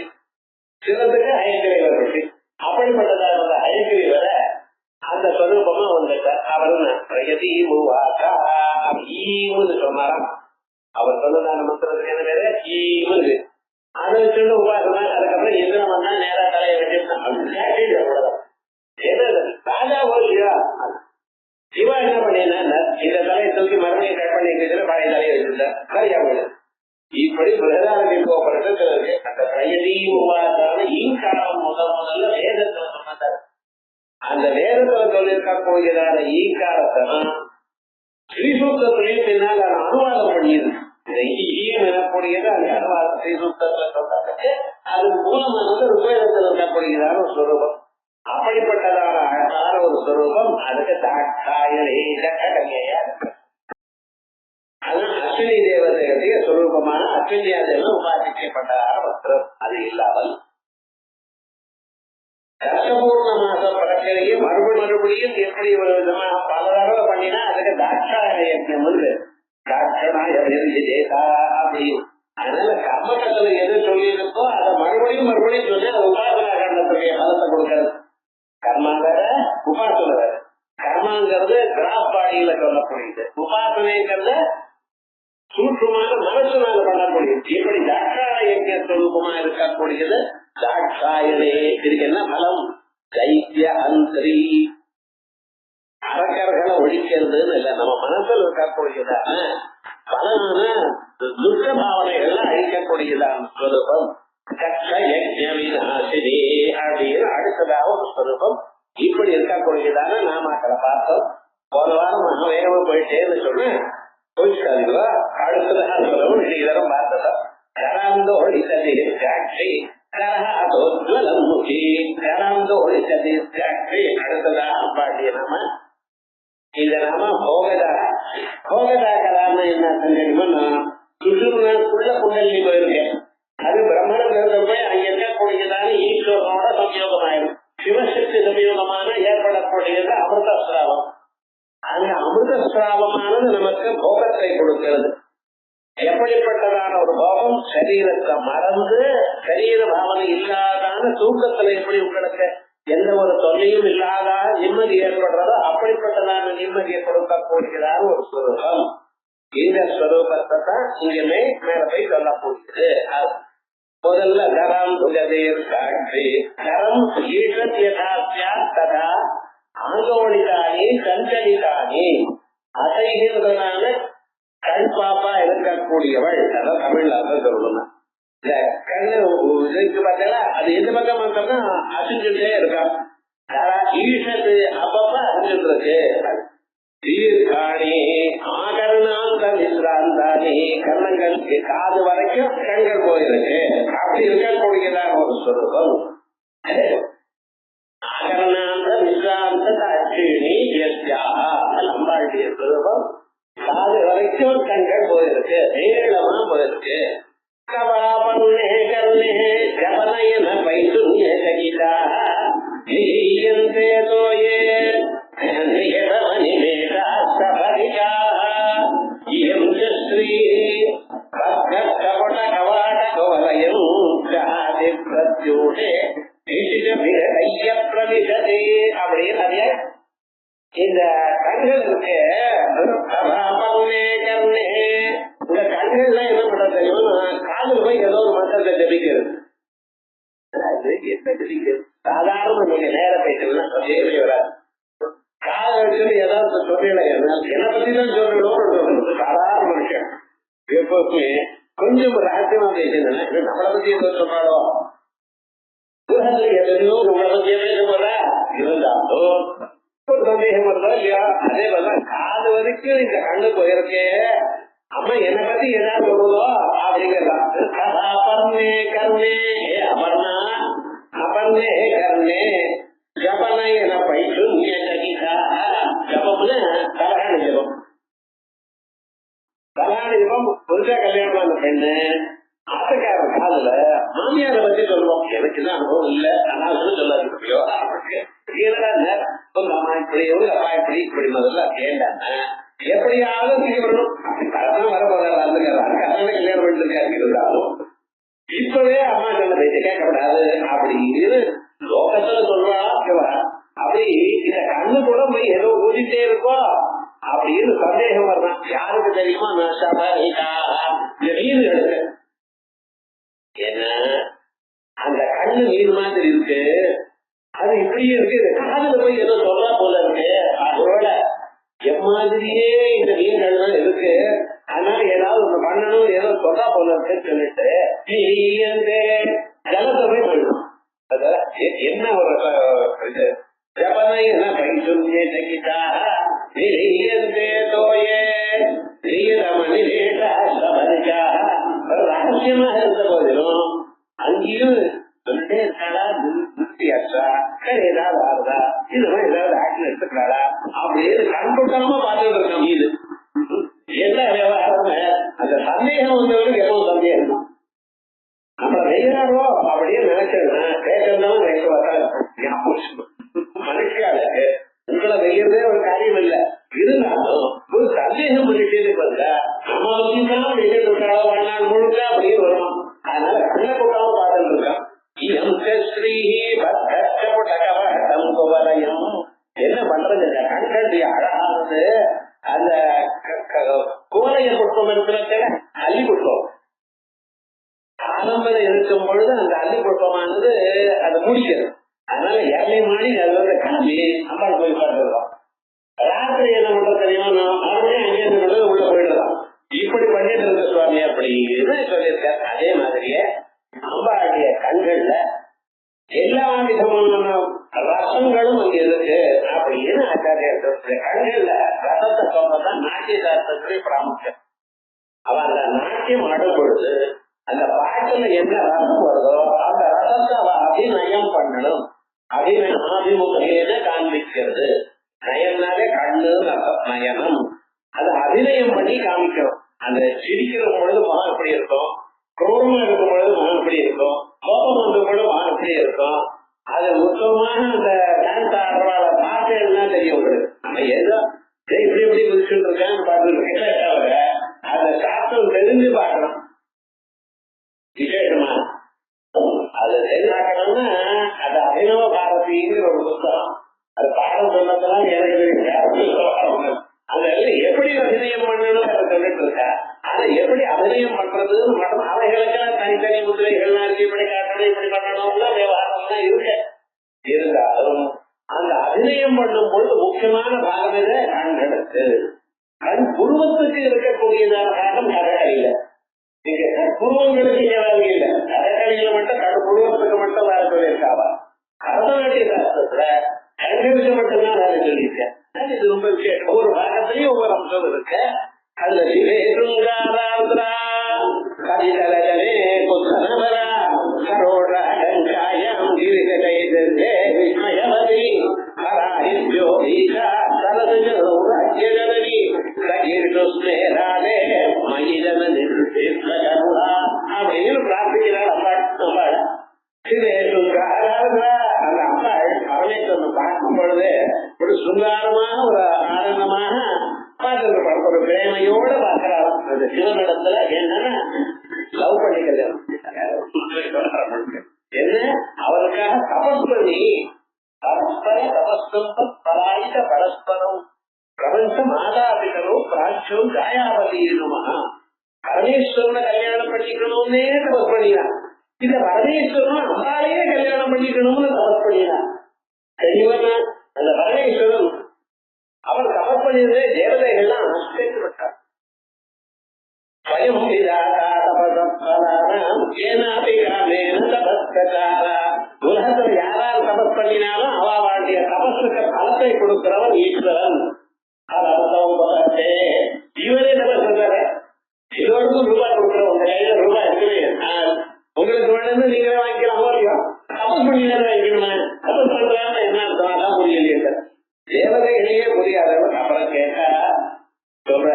சிலத்துக்கு அயக்கிரியவர் ரொட்டி. அப்படிப்பட்டதாக அயக்கிரியவரை அந்த சொரூபமா வந்துட்டார். அவர் ஈவுன்னு சொன்னாராம். அவர் சொன்னதான மந்திரத்துக்கு என்ன பேரு, ஈவு. அதை வச்சுட்டு உபாசனா. அதுக்கப்புறம் எதிரம் வந்தா நேரா தலையை வச்சுருந்தான். ராஜா ஒரு சிவா, சிவா என்ன பண்ணினா இந்த தலையை தூக்கி மறுபடியும் கட் பண்ணி பழைய தலையை வச்சிருந்தார். சரியா போயிடுது. இப்படி பிரதான கோபுரத்துக்கு அந்த பிரயதி உபாசன ஈங்காரம் முதல்ல வேதத்துல சொன்னார். அந்த வேதத்துல சொல்லியிருக்க போகிறார ஈங்காரத்தனம் ஸ்ரீசூக்தத்திலையும் பின்னால் அதை அனுவாதம் பண்ணியிருக்கு. ஈம் எனக்கூடியது அந்த அனுவாதம் ஸ்ரீசூக்தத்துல சொன்னாங்க. அது மூலமானது ருபேதத்தில் இருக்கக்கூடியதான ஒரு ஸ்வரூபம். அப்படிப்பட்டதான அழகான ஒரு ஸ்வரூபம். அதுக்கு தாட்சாயனையா இருக்கு. அதுதான் அஸ்வினி தேவதைய ஸ்வரூபமான அஸ்வினியாதேவன் உபாசிக்கப்பட்டதான வஸ்திரம். அது இல்லாமல் தசபூர்ண மாச படக்கரையே மறுபடியும் எப்படி ஒரு விதமா பல தடவை பண்ணினா அதுக்கு தாட்சாயனம் தாட்சணாய ஜேதா அப்படின்னு. அதனால கர்மகத்துல எது சொல்லியிருக்கோ அதை மறுபடியும் சொல்லி அதை உபாசனா கண்டத்துடைய பலத்தை கொடுக்கறது. கர்மாங்கிற உபாசனை வேற. கர்மாங்கிறது கிராஸ் பாடியில சொல்லக்கூடியது, உபாசனைங்கிறது சூட்சமான மனசுனால பண்ணக்கூடியது. இப்படி தாட்சாயஜ ஸ்வரூபமா இருக்கக்கூடியது தாட்சாயனே. இதுக்கு என்ன பலம், தைத்திய அந்திரி, அரக்கர்களை ஒழிக்கிறதுன்னு இல்ல, நம்ம மனசுல இருக்கக்கூடியதான பலமான துக்க பாவனைகள்லாம் அழிக்கக்கூடியதான ஸ்வரூபம் கஷ்டயஜ்ஞவிநாசினி அப்படின்னு அடுத்ததாக ஒரு ஸ்வரூபம். இப்படி இருக்கக்கூடியதான நாமாக்களை பார்த்தோம். போன வாரம் வேகமா போயிட்டேன்னு சொன்ன போயிட்டாங்களா? அடுத்ததாக சொல்லவும் ஸ்ரீதரம் பார்த்ததா கராந்தோழித்ததி சாட்சி கரஹாதோஜ்வலம் முகி கராந்தோழித்ததி சாட்சி. அடுத்ததாக பாட்டிய நாம இந்த நாம போகதா. போகதா கலான்னு என்ன தெரியுமா? சுற்றுக்குள்ள குண்டலினி போயிருக்கேன். அது பிரம்மணம் போய் அங்க இருக்கக்கூடியதான ஈஸ்வரனோட சம்யோகமாயிடும். சிவசக்தி சம்யோகமான ஏற்படக்கூடியது அமிர்தஸ்ராவம். அந்த அமிர்தஸ்ராவமானது நமக்கு போகத்தை கொடுக்கிறது. எப்படிப்பட்டதான ஒரு போகம்? சரீரத்தை மறந்து சரீர பாவனை இல்லாதான தூக்கத்துல எப்படி உங்களுக்கு எந்த ஒரு தொல்லையும் இல்லாத நிம்மதி ஏற்படுறதோ அப்படிப்பட்டதான நிம்மதியை கொடுக்கக்கூடியதான ஒரு ஸ்வரூபம். இந்த ஸ்வரூபத்தை தான் இங்கமே மேல போய் சொல்ல போகுது. முதல்ல கரம் புகதேர் சாட்சி கரம் ஈஷத் யதாஸ்யா ததா ஆங்கோடிதானி சஞ்சலிதானி அசைகின்றதான கண் பாப்பா இருக்கக்கூடியவள். அதான் தமிழ்ல அதான் சொல்லணும். இந்த கண்ணு இதுக்கு பார்த்தா அது எந்த பக்கம் பார்த்தோம்னா அசைஞ்சுட்டே இருக்கா. ஈஷத்து அப்பப்ப அசைஞ்சுட்டு இருக்கு. தீர்காணி ஆகரணாந்த விசிராந்தானி கண்ணங்களுக்கு காது வரைக்கும் கண்கள் போயிருக்கு. அப்படி இருக்கக்கூடியதாக ஒரு சொருபம். ஆகரணாந்த விசிராந்த அட்சிணி அம்பாளுடைய சொருபம் காது வரைக்கும் கண்கள் போயிருக்கு, நீளமா போயிருக்கு. கபாபன்னே கர்ணே ஜபனயன பைசுன்ய சகிதா தோயே அப்படின்னு இந்த கண்கள் இருக்கு. இந்த கண்கள்லாம் என்ன பண்ண தெரியும்? காதல் போய் ஏதோ ஒரு மந்திரத்தை ஜபிக்கிறது. என்ன ஜபிக்கிறது? சாதாரண நீங்க நேர பேசணும்னா சொல்லவே வராது. காதல் ஏதாவது சொல்லல என்னை பத்தி தான் சொல்லணும். சாதாரண மனுஷன் எப்பவுமே கொஞ்சம் ரகசியமா பேசணும். நம்மளை பத்தி ஏதோ சொல்றாளோ எத்தனையோ உங்களை பத்தியே பேச போல இருந்தாலும் ஒரு சந்தேகம் வருதா இல்லையா? அதே மாதிரிதான் காது வரைக்கும் இந்த கண்ணு போயிருக்கே, அம்மா என்னை பத்தி ஏதாவது சொல்லுதோ அப்படிங்கிறதான். அபர்ணே கர்ணே அபர்ணா அபர்ணே கர்ணே ஜபன என பயிற்று ஜபம்னு தலகாணி ஜபம். தலகாணி ஜபம் புதுசா கல்யாணமான பெண்ணு ஆசைக்கார காதுல மாமியாரை பத்தி சொல்லுவோம். எனக்குதான் அனுபவம் இல்லை, ஆனால் சொல்லாதீங்க. உங்க அம்மா இப்படி உங்க அப்பா இப்படி இப்படி முதல்ல கேட்டாங்க. எப்படியாவது வரணும் அப்படி வரப்போறாரு. கல்யாணம் பண்ணிட்டு இருக்காரு. இருந்தாலும் இப்பவே அம்மா சொன்ன பேச்சு கேட்கப்படாது அப்படின்னு லோகத்துல சொல்றா. அப்படி இந்த கண்ணு கூட போய் ஏதோ ஊதிட்டே இருக்கோ அப்படின்னு சந்தேகம் வரலாம். யாருக்கு தெரியுமா? மீன் எடுக்க ஏன்னா அந்த கண்ணு மீன் மாதிரி இருக்கு. அது இப்படியே இருக்கு. காதுல போய் ஏதோ சொல்றா போல இருக்கு. அதோட எம்மாதிரியே இந்த மீன்கள் இருக்கு. அதனால ஏதாவது ஒண்ணு பண்ணணும், ஏதோ சொல்றா போல இருக்குன்னு சொல்லிட்டு ஜலத்தை போய் பண்ணணும். என்ன ஒரு ஜபனை பைசுன்யே சகிதா தோயே ரகசியமாக இருந்த போதிலும் அங்கேயும் சொல்லிட்டே இருக்காளா, திருப்தியாச்சா, ஏதாவது ஆறுதா, இது மாதிரி ஏதாவது ஆக்ஷன் எடுத்துக்கிறாளா அப்படின்னு கண்கொட்டாம பார்த்துட்டு இருக்கான். இது என்ன விவகாரம்? அந்த சந்தேகம் வந்தவருக்கு எப்பவும் சந்தேகம் தான். நம்மள வெய்யாரோ அப்படின்னு நினைச்சதுன்னா கேட்கறதும் மனுஷாளுக்கு உங்களை வெய்யறதே ஒரு காரியம் இல்லை. இருந்தாலும் ஒரு சந்தேகம் பண்ணிட்டே வந்த நம்ம வச்சுதான் வெளியே தொட்டாளோ வாழ்நாள் முழுக்க அப்படின்னு வரும். அதனால கண்ணை கொட்டாம பார்த்துட்டு இருக்கான். என்ன பண்றது? கண்கண்டி அழகானது அந்த கோலைய புஷ்பம் இருக்கிற அல்லி புஷ்பம் ஆரம்பம் இருக்கும் பொழுது அந்த அல்லி புஷ்பமானது அதை முடிக்கிறது. அதனால இறலை மாடி அது கிளம்பி அம்பாள் போய் பார்த்துருக்கோம். ராத்திரி என்ன பண்றது தெரியுமா? மறுபடியும் அங்கே இருந்து உள்ள போயிடலாம். இப்படி பண்ணிட்டு இருக்க சுவாமி அப்படின்னு சொல்லியிருக்காரு. அதே மாதிரியே அம்பாளுடைய கண்கள்ல எல்லா விதமான ரசங்களும் அங்க இருக்கு அப்படின்னு ஆச்சாரியர் கண்கள்ல ரசத்தை சொல்றதான் நாட்டிய சாஸ்திரத்துடைய பிராமுக்கியம். அவன் அந்த நாட்டியம் ஆடும் பொழுது அந்த பாட்டுல என்ன ரசம் வருதோ அந்த ரசத்தை அவ அபிநயம் பண்ணணும். அபிமுகையில காண்பிக்கிறது. நயம்னாலே கண்ணு ரசம் நயனம். அது அபிநயம் பண்ணி காமிக்கணும். அந்த சிரிக்கிற பொழுது மகன் எப்படி இருக்கும், குரோமா இருக்கும் பொழுது மகன் எப்படி இருக்கும், கோபம் வந்த பொழுது மகன் எப்படி இருக்கும். அது உத்தமமாக அந்த டான்ஸ் ஆடுறவாள பார்த்தேன்னா தெரியும் உங்களுக்கு. நம்ம ஏதோ இப்படி எப்படி குதிச்சுட்டு இருக்கேன்னு பார்த்துருக்கேன். தவிர அந்த சாஸ்திரம் தெரிஞ்சு பார்க்கணும். விசேஷமா அது தெரிஞ்சாக்கணும்னா அது அபிநவ பாரதிங்கிற ஒரு புத்தகம். அது பாடம் சொன்னதெல்லாம் எனக்கு அதுல எப்படி அபிநயம் பண்ணணும் அதை சொல்லிட்டு இருக்கா. அதை எப்படி அபிநயம் பண்றதுன்னு மட்டும் அவைகளுக்கெல்லாம் தனித்தனி முதிரைகள்லாம் இருக்கு. இப்படி காட்டணும், இப்படி பண்ணணும்லாம் விவகாரம்லாம் இருக்கு. இருந்தாலும் அந்த அபிநயம் பண்ணும் பொழுது முக்கியமான பாகம் இதை கண்களுக்கு. கண் புருவத்துக்கு இருக்கக்கூடியதான பாகம் கதகளில. நீங்க புருவங்களுக்கு ஏதாவது இல்லை, கதகளில மட்டும் கண் புருவத்துக்கு மட்டும் வேலை சொல்லியிருக்காவா. அரசநாட்டிய சாஸ்திரத்துல கண்களுக்கு மட்டும்தான் வேலை சொல்லியிருக்கேன். இது ரொம்ப விசேஷம். ஒவ்வொரு பாகத்திலையும் ஒவ்வொரு அம்சம் இருக்கு. அதுல சிவே சுங்காராந்திரா கதிதலஜனே குத்தனவரா கரோடா கங்காயம் கிரிகடைதே விஸ்மயவதி ஹராஹித்யோதீஷா சரதஜனி கீர்த்துஸ்மேராலே மகிழன நிர்திஷ்டகருணா அப்படின்னு பிரார்த்திக்கிறார் அம்பாள். அம்பாள் சிவே சுங்காராந்திரா. அந்த அம்பாள் பரமேஸ்வரனை பார்க்கும் பொழுது ஒரு சுங்காரமாக ஒரு ஆனந்தமாக பார்த்து ஒரு பிரேமையோட பார்க்கிறார். அந்த சிவனிடத்துல என்னன்னா லவ் பண்ணி கல்யாணம் என்ன அவருக்காக தபஸ் பண்ணி பரஸ்பர தபஸ்தம் பலாயித பரஸ்பரம் பிரபஞ்ச மாதாபிகளும் பிராட்சியும் காயாவதியுமா பரமேஸ்வரனை கல்யாணம் பண்ணிக்கணும்னே தபஸ் பண்ணினான். இந்த பரமேஸ்வரனும் அம்பாலேயே கல்யாணம் பண்ணிக்கணும்னு தபஸ் பண்ணினான். தெளிவனா அந்த பரமேஸ்வரன் அவர் தபஸ் பண்ணியிருந்தே தேவதைகள்லாம் ஆச்சரியப்பட்டார். உலகத்துல யாரால் தபஸ் பண்ணினாலும் அவளுடைய தபஸுக்கு பலத்தை கொடுக்கிறவன் ஈஸ்வரன். இவரே தபஸ் பண்றாரு. எல்லோருக்கும் ரூபாய் கொடுக்குறோம். உங்க கையில ரூபாய் இருக்குமே, உங்களுக்கு வேணும்னு நீங்களே வாங்கிக்கலாம். தபஸ் பண்ணினா வாங்கிக்கணுமா? தபஸ் பண்றான்னு என்ன அர்த்தம் அதான் புரியலையே. தேவதைகளையே புரியாதவன் அப்புறம் கேட்டா சொல்ற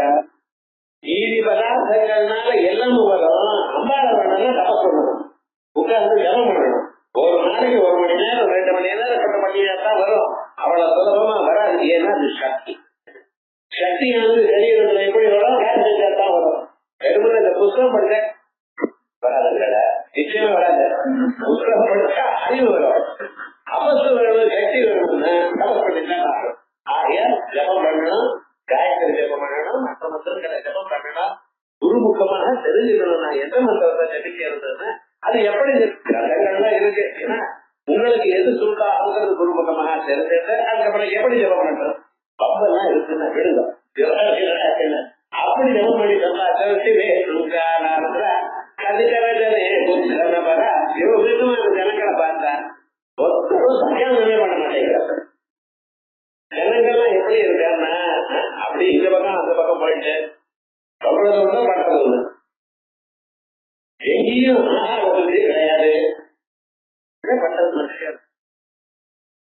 ஈதி பதார்த்தங்கள்னால எல்லாமும் வரும். அம்பாள வேணும்னா தபஸ் பண்ணணும், உட்கார்ந்து ஜபம் பண்ணணும். ஒரு நாளைக்கு 1 மணி நேரம் 2 மணி நேரம் கட்ட பண்ணிதான் வரும். அவ்வளவு சுலபமா வராது. ஏன்னா அது சக்தி. சக்தியானது சரீரத்துல எப்படி வரும்? யார் செஞ்சாதான் வரும். வெறுமனே இந்த புத்தகம் படிச்ச வராதுங்கள, நிச்சயமா வராது. புத்தகம் படிச்சா அறிவு வரும். அவசு வேணும், சக்தி வேணும்னா தபஸ் பண்ணிதான் ஆகும். ஆகையால் ஜபம் பண்ணணும், காயத்ரி ஜபம் பண்ணணும், மற்ற மந்திரங்களை ஜபம் பண்ணணும். குருமுகமாக தெரிஞ்சுக்கணும். நான் எந்த மந்திரத்தை ஜபிக்கிறதுன்னு அது எப்படி கண்டங்கள்லாம் இருக்கு. ஏன்னா உங்களுக்கு எது சுருக்காகிறது குருமுகமாக தெரிஞ்சது. அதுக்கப்புறம் எப்படி ஜபம் பண்ணணும் பம்பெல்லாம் இருக்குன்னா விடுதம் அப்படி ஜபம் பண்ணி சொன்னா கதிகரஜனே புத்தனவர இவருமான ஜனங்களை பார்த்தா ஒருத்தரும் சத்தியானமே பண்ண மாட்டேங்கிறாங்க. ஜனங்கள்லாம் எப்படி இருக்காருன்னா அப்படி இந்த பக்கம் அந்த பக்கம் போயிட்டு சொல்றது ஒண்ணு பண்றது ஒண்ணு. எங்கேயும் வசதி கிடையாது. பண்றது மனுஷன்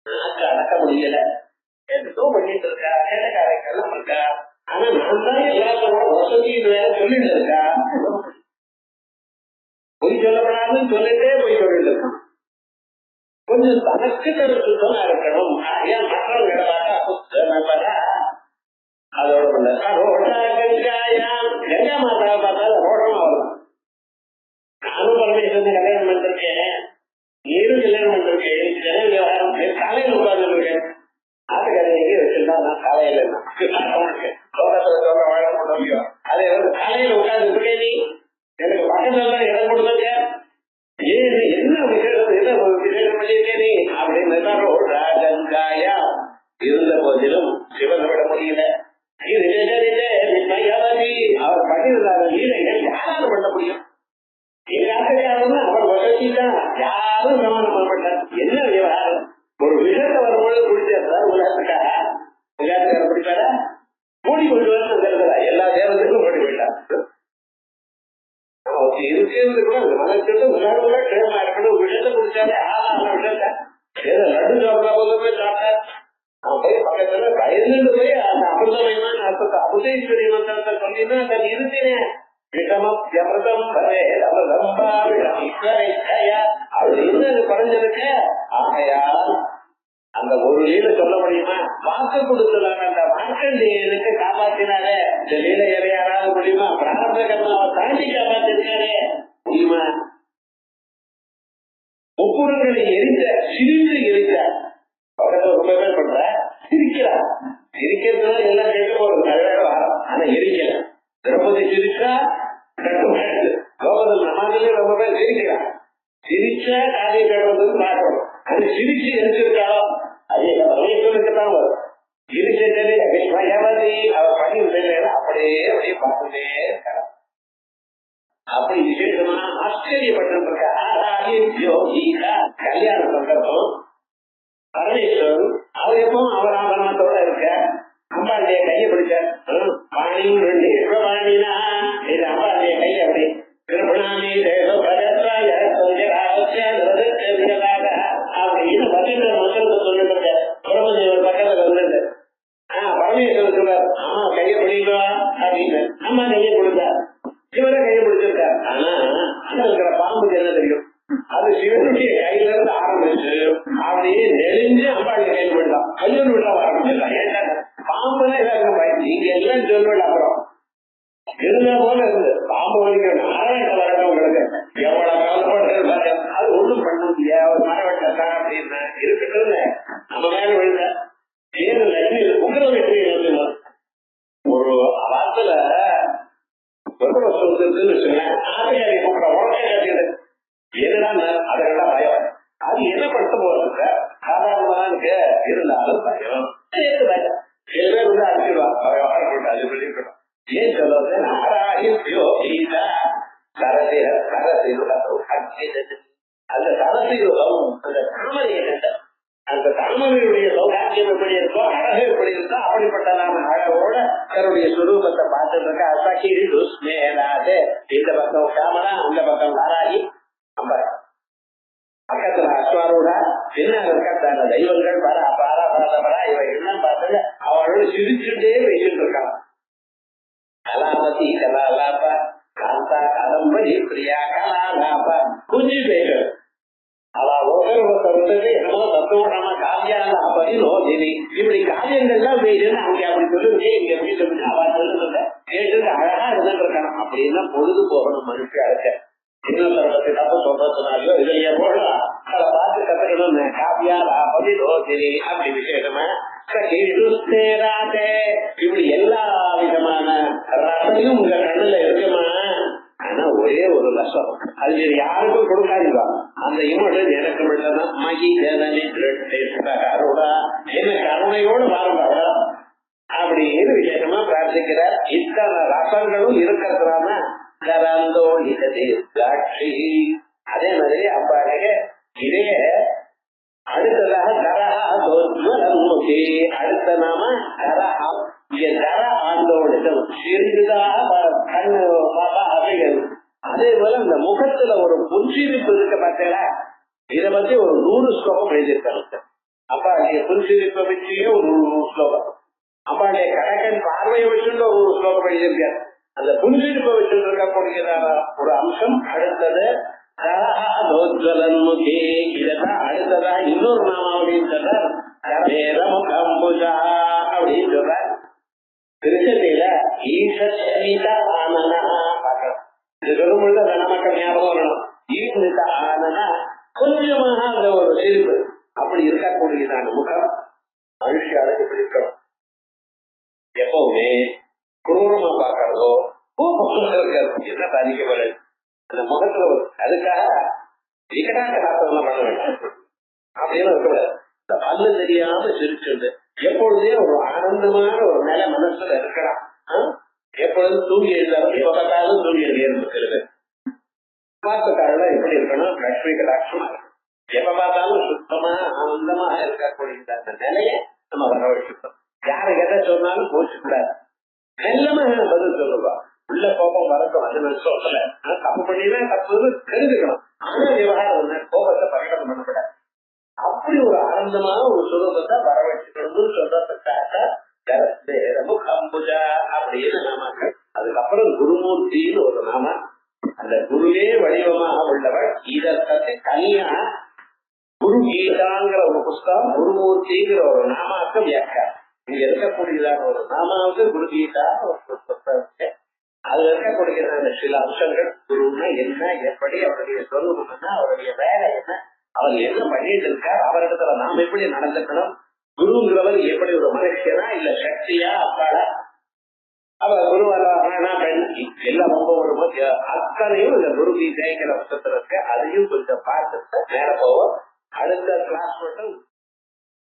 நாக்கு அடக்க முடியல. எதோ பண்ணிட்டு இருக்கா, கேட்டக்காரங்கெல்லாம் இருக்கா. ஆனா நான் தான் எல்லாத்தோட வசதியும் வேற சொல்லிட்டு இருக்கா. பொய் சொல்லப்படாதுன்னு சொல்லிட்டே போய் சொல்லிட்டு இருக்கான். கொஞ்சம் தனக்கு சுத்தமா இருக்கணும். ஏன் மற்றவங்க பார்த்தா அதோட கங்காயாம் கங்கா மாதாவை பார்த்தா ரோடமா வரலாம். நானும் பரமேஸ்வரன் கல்யாணம் பண்ணிருக்கேன், நீரும் கல்யாணம் பண்ணிருக்கேன். காலையில உட்கார்ந்து இருக்கேன். ஆட்டுக்கரை எங்கே வச்சிருந்தா நான் காலையில தோட்டத்துல சொல்ல வாழ முடியும். அதே வந்து காலையில உட்கார்ந்து இருக்கேன். நீ எனக்கு பக்கத்துல இடம் கொடுத்துருக்க. ஏன் என்ன விசேஷம், என்ன விசேஷம் பண்ணிருக்கேன் நீ அப்படின்னு கங்காயா இருந்த போதிலும் சிவனை விட முடியல. அவர் பண்ணியிருந்தார் லீலைகள் யாராலும் பண்ண முடியும். எங்க ஆசையாளர்னா அவர் வசதி தான், யாரும் கவனம் பண்ண மாட்டார். என்ன விவகாரம்? ஒரு மனசுக்கு உணர்வுல கிழமா இருக்கணும். விஷத்தை குடிச்சாலே விஷத்தை ஏதோ லட்டு சாப்பிடா போதுமே சாப்பிட்டா அவன் போய் பக்கத்துல பயந்துட்டு போய் அந்த அமிர்தமயமான அர்த்தத்தை அபுதேஸ்வரி மந்திரத்தை சொன்னீங்கன்னா அதை நிறுத்தினேன். விஷமப்யமிருதம் அப்படின்னு அது குறைஞ்சிருக்கு. ஆகையால் அந்த ஒரு லீலை சொல்ல முடியுமா? வாக்கு கொடுத்ததான அந்த மார்க்கண்டேயனுக்கு காப்பாத்தினாரே, இந்த லீலைகளை யாராவது முடியுமா? பிராரப்த கர்மாவை தாண்டி காப்பாத்தினாரே முடியுமா? முப்புறங்களை எரித்த சிரித்து எரித்தார். பக்கத்துல ரொம்ப பேர் பண்ற சிரிக்கிறார். சிரிக்கிறதுனால எல்லாம் கேட்டு போறது நிறைய வாரம். ஆனா எரிக்கல. திரௌபதி சிரிச்சா கோபதம் நமாதிலே ரொம்ப பேர் சிரிக்கிறார். சிரிச்சா காரியம் கேட்கறதுன்னு பார்க்கணும். அது சிரிச்சு எரிச்சிருக்காலும் அது எங்க பரமேஸ்வரனுக்குதான் வரும். சிரிச்சது அவர் பண்ணி அப்படியே அப்படியே பார்த்துட்டே இருக்கார். அப்படி விசேஷமா ஆச்சரியப்பட்டிருக்க கல்யாண சந்தர்ப்பம். பரமேஸ்வரன் அவர் எப்பவும் அவர் ஆபரணத்தோட இருக்க அம்பாளுடைய கையை பிடிச்சார். வாணினா இது அம்பாளுடைய கையை அப்படி கிருபணாமி அப்படின்னு பக்கத்துல மந்திரத்தை சொல்லிட்டு இருக்க பிரம்மதேவர் பக்கத்துல வந்துட்டு பரமேஸ்வரன் சொல்றார், அம்மா கையை பிடிங்களா அப்படின்னு. அம்மா கையை கொடுத்தார். இவரை கையை பிடிச்சிருக்கார். ஆனா அங்க இருக்கிற பாம்புக்கு என்ன தெரியும்? அது சிவனுடைய கையில இருந்து ஆரம்பிச்சு அப்படியே நெளிஞ்சு அம்பாளுடைய கையில் விடலாம். கையில் விட ஆரம்பிச்சிடலாம். ஏன்னா பாம்புனா இதாக நீங்க எல்லாம் சொல்லுவேன். அப்புறம் இருந்த போல இருந்து பாம்பு வலிக்க நாராயண வரணும் உங்களுக்கு எவ்வளவு கவலைப்படுறது. அது ஒண்ணும் பண்ண முடியாது. ஒரு மர வெட்டத்தான் அப்படின்னு இருக்கட்டும்னு நம்ம மேல விழுந்த உங்கள வெற்றி ஒரு வாரத்துல ஆசையாரி கூப்பிட உடனே கட்டிடு என்னடா அதெல்லாம் பயம். அது என்ன படுத்த போறது சாதாரணமான இருந்தாலும் பயம். சில பேர் வந்து அடிச்சிடுவாங்க. அது பண்ணிருக்கணும். ஏன் சொல்றது? அந்த சரசிருகம் அந்த தாமரை அந்த தாமரையுடைய சௌகாக்கியம் எப்படி இருக்கோ அழகு எப்படி இருக்கோ அப்படிப்பட்டதான அழகோட தன்னுடைய சுரூபத்தை பார்த்துட்டு இருக்க அசகிரி துஷ்மேலாது. இந்த பக்கம் காமனா அந்த பக்கம் நாராயி அம்பர் பக்கத்துல அஸ்வாரூடா என்ன இருக்கான தெய்வங்கள் பர பாராபாரா இவ என்ன பார்த்தது அவளோட சிரிச்சுட்டே பேசிட்டு இருக்கான். கலாபதி கலாலாபா காந்தா கதம்பரி பிரியா கலாலாபா குஞ்சு பேரு அவ ஒருத்தர் விட்டது என்னமோ தத்துவமா காவியாலாபதி நோதினி இப்படி காவியங்கள்லாம் பேசுன்னு அங்க அப்படி சொல்லுங்க இங்க எப்படி சொல்லுங்க அவ சொல்லுங்க கேட்டு அழகா இருந்துட்டு இருக்கான். அப்படின்னா பொழுது போகணும் மனுஷன் அழைச்ச இன்னொருத்தரை பத்தி தப்பு சொல்றதுனாலயோ இதுலயே போடலாம். அதை பார்த்து கத்துக்கணும்னு காவியாலாபதி நோதினி அப்படி விசேஷமா இப்படி எல்லா விதமான ரசனையும் உங்க கண்ணுல இருக்குமா? ஆனா ஒரே ஒரு ரசம் அது யாருக்கும் கொடுக்காதீங்க. அந்த இமோஷன் எனக்கு மட்டும்தான் மகி ஜனனி என்ன கருணையோடு பாருங்க அப்படின்னு விசேஷமா பிரார்த்திக்கிறார். இத்தனை ரசங்களும் இருக்கிறதுனால கரந்தோ இதே சாட்சி. அதே மாதிரி அப்பாடைய இதே அடுத்ததாக கரஹா தோத்வலமுகி. அடுத்த நாம கரஹா. இங்க கர ஆண்டோடு சிறிதாக கண்ணு பாப்பா அவைகள். அதே போல இந்த முகத்துல ஒரு புன்சிரிப்பு இருக்க பார்த்தீங்களா? இதை பத்தி ஒரு 100 ஸ்லோகம் எழுதியிருக்காங்க. அப்பா புன்சிரிப்பை வச்சியே ஒரு 100 ஸ்லோகம். அப்பாடைய கடக்கன் பார்வையை வச்சுட்டு ஒரு ஸ்லோகம் எழுதியிருக்காரு. அந்த புன்சிரிப்பை வச்சுட்டு இருக்கக்கூடியதான ஒரு அம்சம். அடுத்தது கரஹோஜ்வலன்முகி. இதெல்லாம் அடுத்ததா இன்னொரு நாமாவளின்னு சொல்றார். கரேரமுகம்புஜா அப்படின்னு சொல்றார். திருச்சதியில ஈசீத ஆனனா பார்க்கணும். இது சொல்லும்போது அந்த நமக்கு ஞாபகம் வரணும். ஈசித ஆனனா கொஞ்சமாக அந்த ஒரு சிரிப்பு அப்படி இருக்கக்கூடியதான முகம் மனுஷியால இப்படி இருக்கணும். எப்பவுமே குரூரமா பார்க்கறதோ இருக்காது. என்ன பாதிக்கப்படாது அந்த முகத்துல. அதுக்காக விகடாக சாப்பிடலாம் பண்ண வேண்டாம் அப்படின்னு இருக்கக்கூடாது. இந்த பல்லு தெரியாம சிரிச்சுண்டு எப்பொழுதே ஒரு ஆனந்தமான ஒரு நிலை மனசுல இருக்கலாம். எப்பொழுதும் தூங்கி எழுந்தாலும் எப்ப பார்த்தாலும் தூங்கி எழுதியிருக்கிறது. பார்த்துக்காரல எப்படி இருக்கணும்? லட்சுமி கடாட்சமா இருக்கும். எப்ப பார்த்தாலும் சுத்தமா ஆனந்தமாக இருக்கக்கூடிய அந்த நிலையை நம்ம வர வச்சுக்கணும். யாரு எதை சொன்னாலும் போச்சுக்கூடாது. மெல்லமா பதில் சொல்லுவா. உள்ள கோபம் வரட்டும், அது நான் சொல்லல. தப்பு பண்ணினா தப்புன்னு தெரிஞ்சுக்கணும். ஆனா விவகாரம் கோபத்தை பிரகடனம் பண்ணக்கூடாது. அப்படி ஒரு ஆனந்தமான ஒரு சுரூபத்தை வர வச்சுக்கணும்னு சொல்றதுக்காக முகம்புஜா அப்படின்னு நாமக்கள். அதுக்கப்புறம் குருமூர்த்தின்னு ஒரு நாம. அந்த குருவே வடிவமாக உள்ளவர். இதை பத்தி தனியா குரு கீதாங்கிற ஒரு புஸ்தகம், குருமூர்த்திங்கிற ஒரு நாமாக்க வியாக்கியானம். இங்க இருக்கக்கூடியதான ஒரு நாமாவுக்கு குரு கீதா ஒரு புஸ்தகம். அதுல இருக்கக்கூடியதான சில அம்சங்கள், குருன்னா என்ன, எப்படி அவருடைய சொரூபம் என்ன, அவருடைய வேலை என்ன, அவர் என்ன பண்ணிட்டு இருக்கார், அவரிடத்துல நாம் எப்படி நடந்துக்கணும், குருங்கிறவர் எப்படி ஒரு மனுஷனா இல்ல சக்தியா அப்பாடா, அவர் குருவரானா பெண், எல்லாம் ரொம்ப ஒரு அத்தனையும் இந்த குரு கீதைங்கிற புத்தகத்துல இருக்கு. அதையும் கொஞ்சம் பார்த்துட்டு மேல போவோம். அடுத்த கிளாஸ் மட்டும்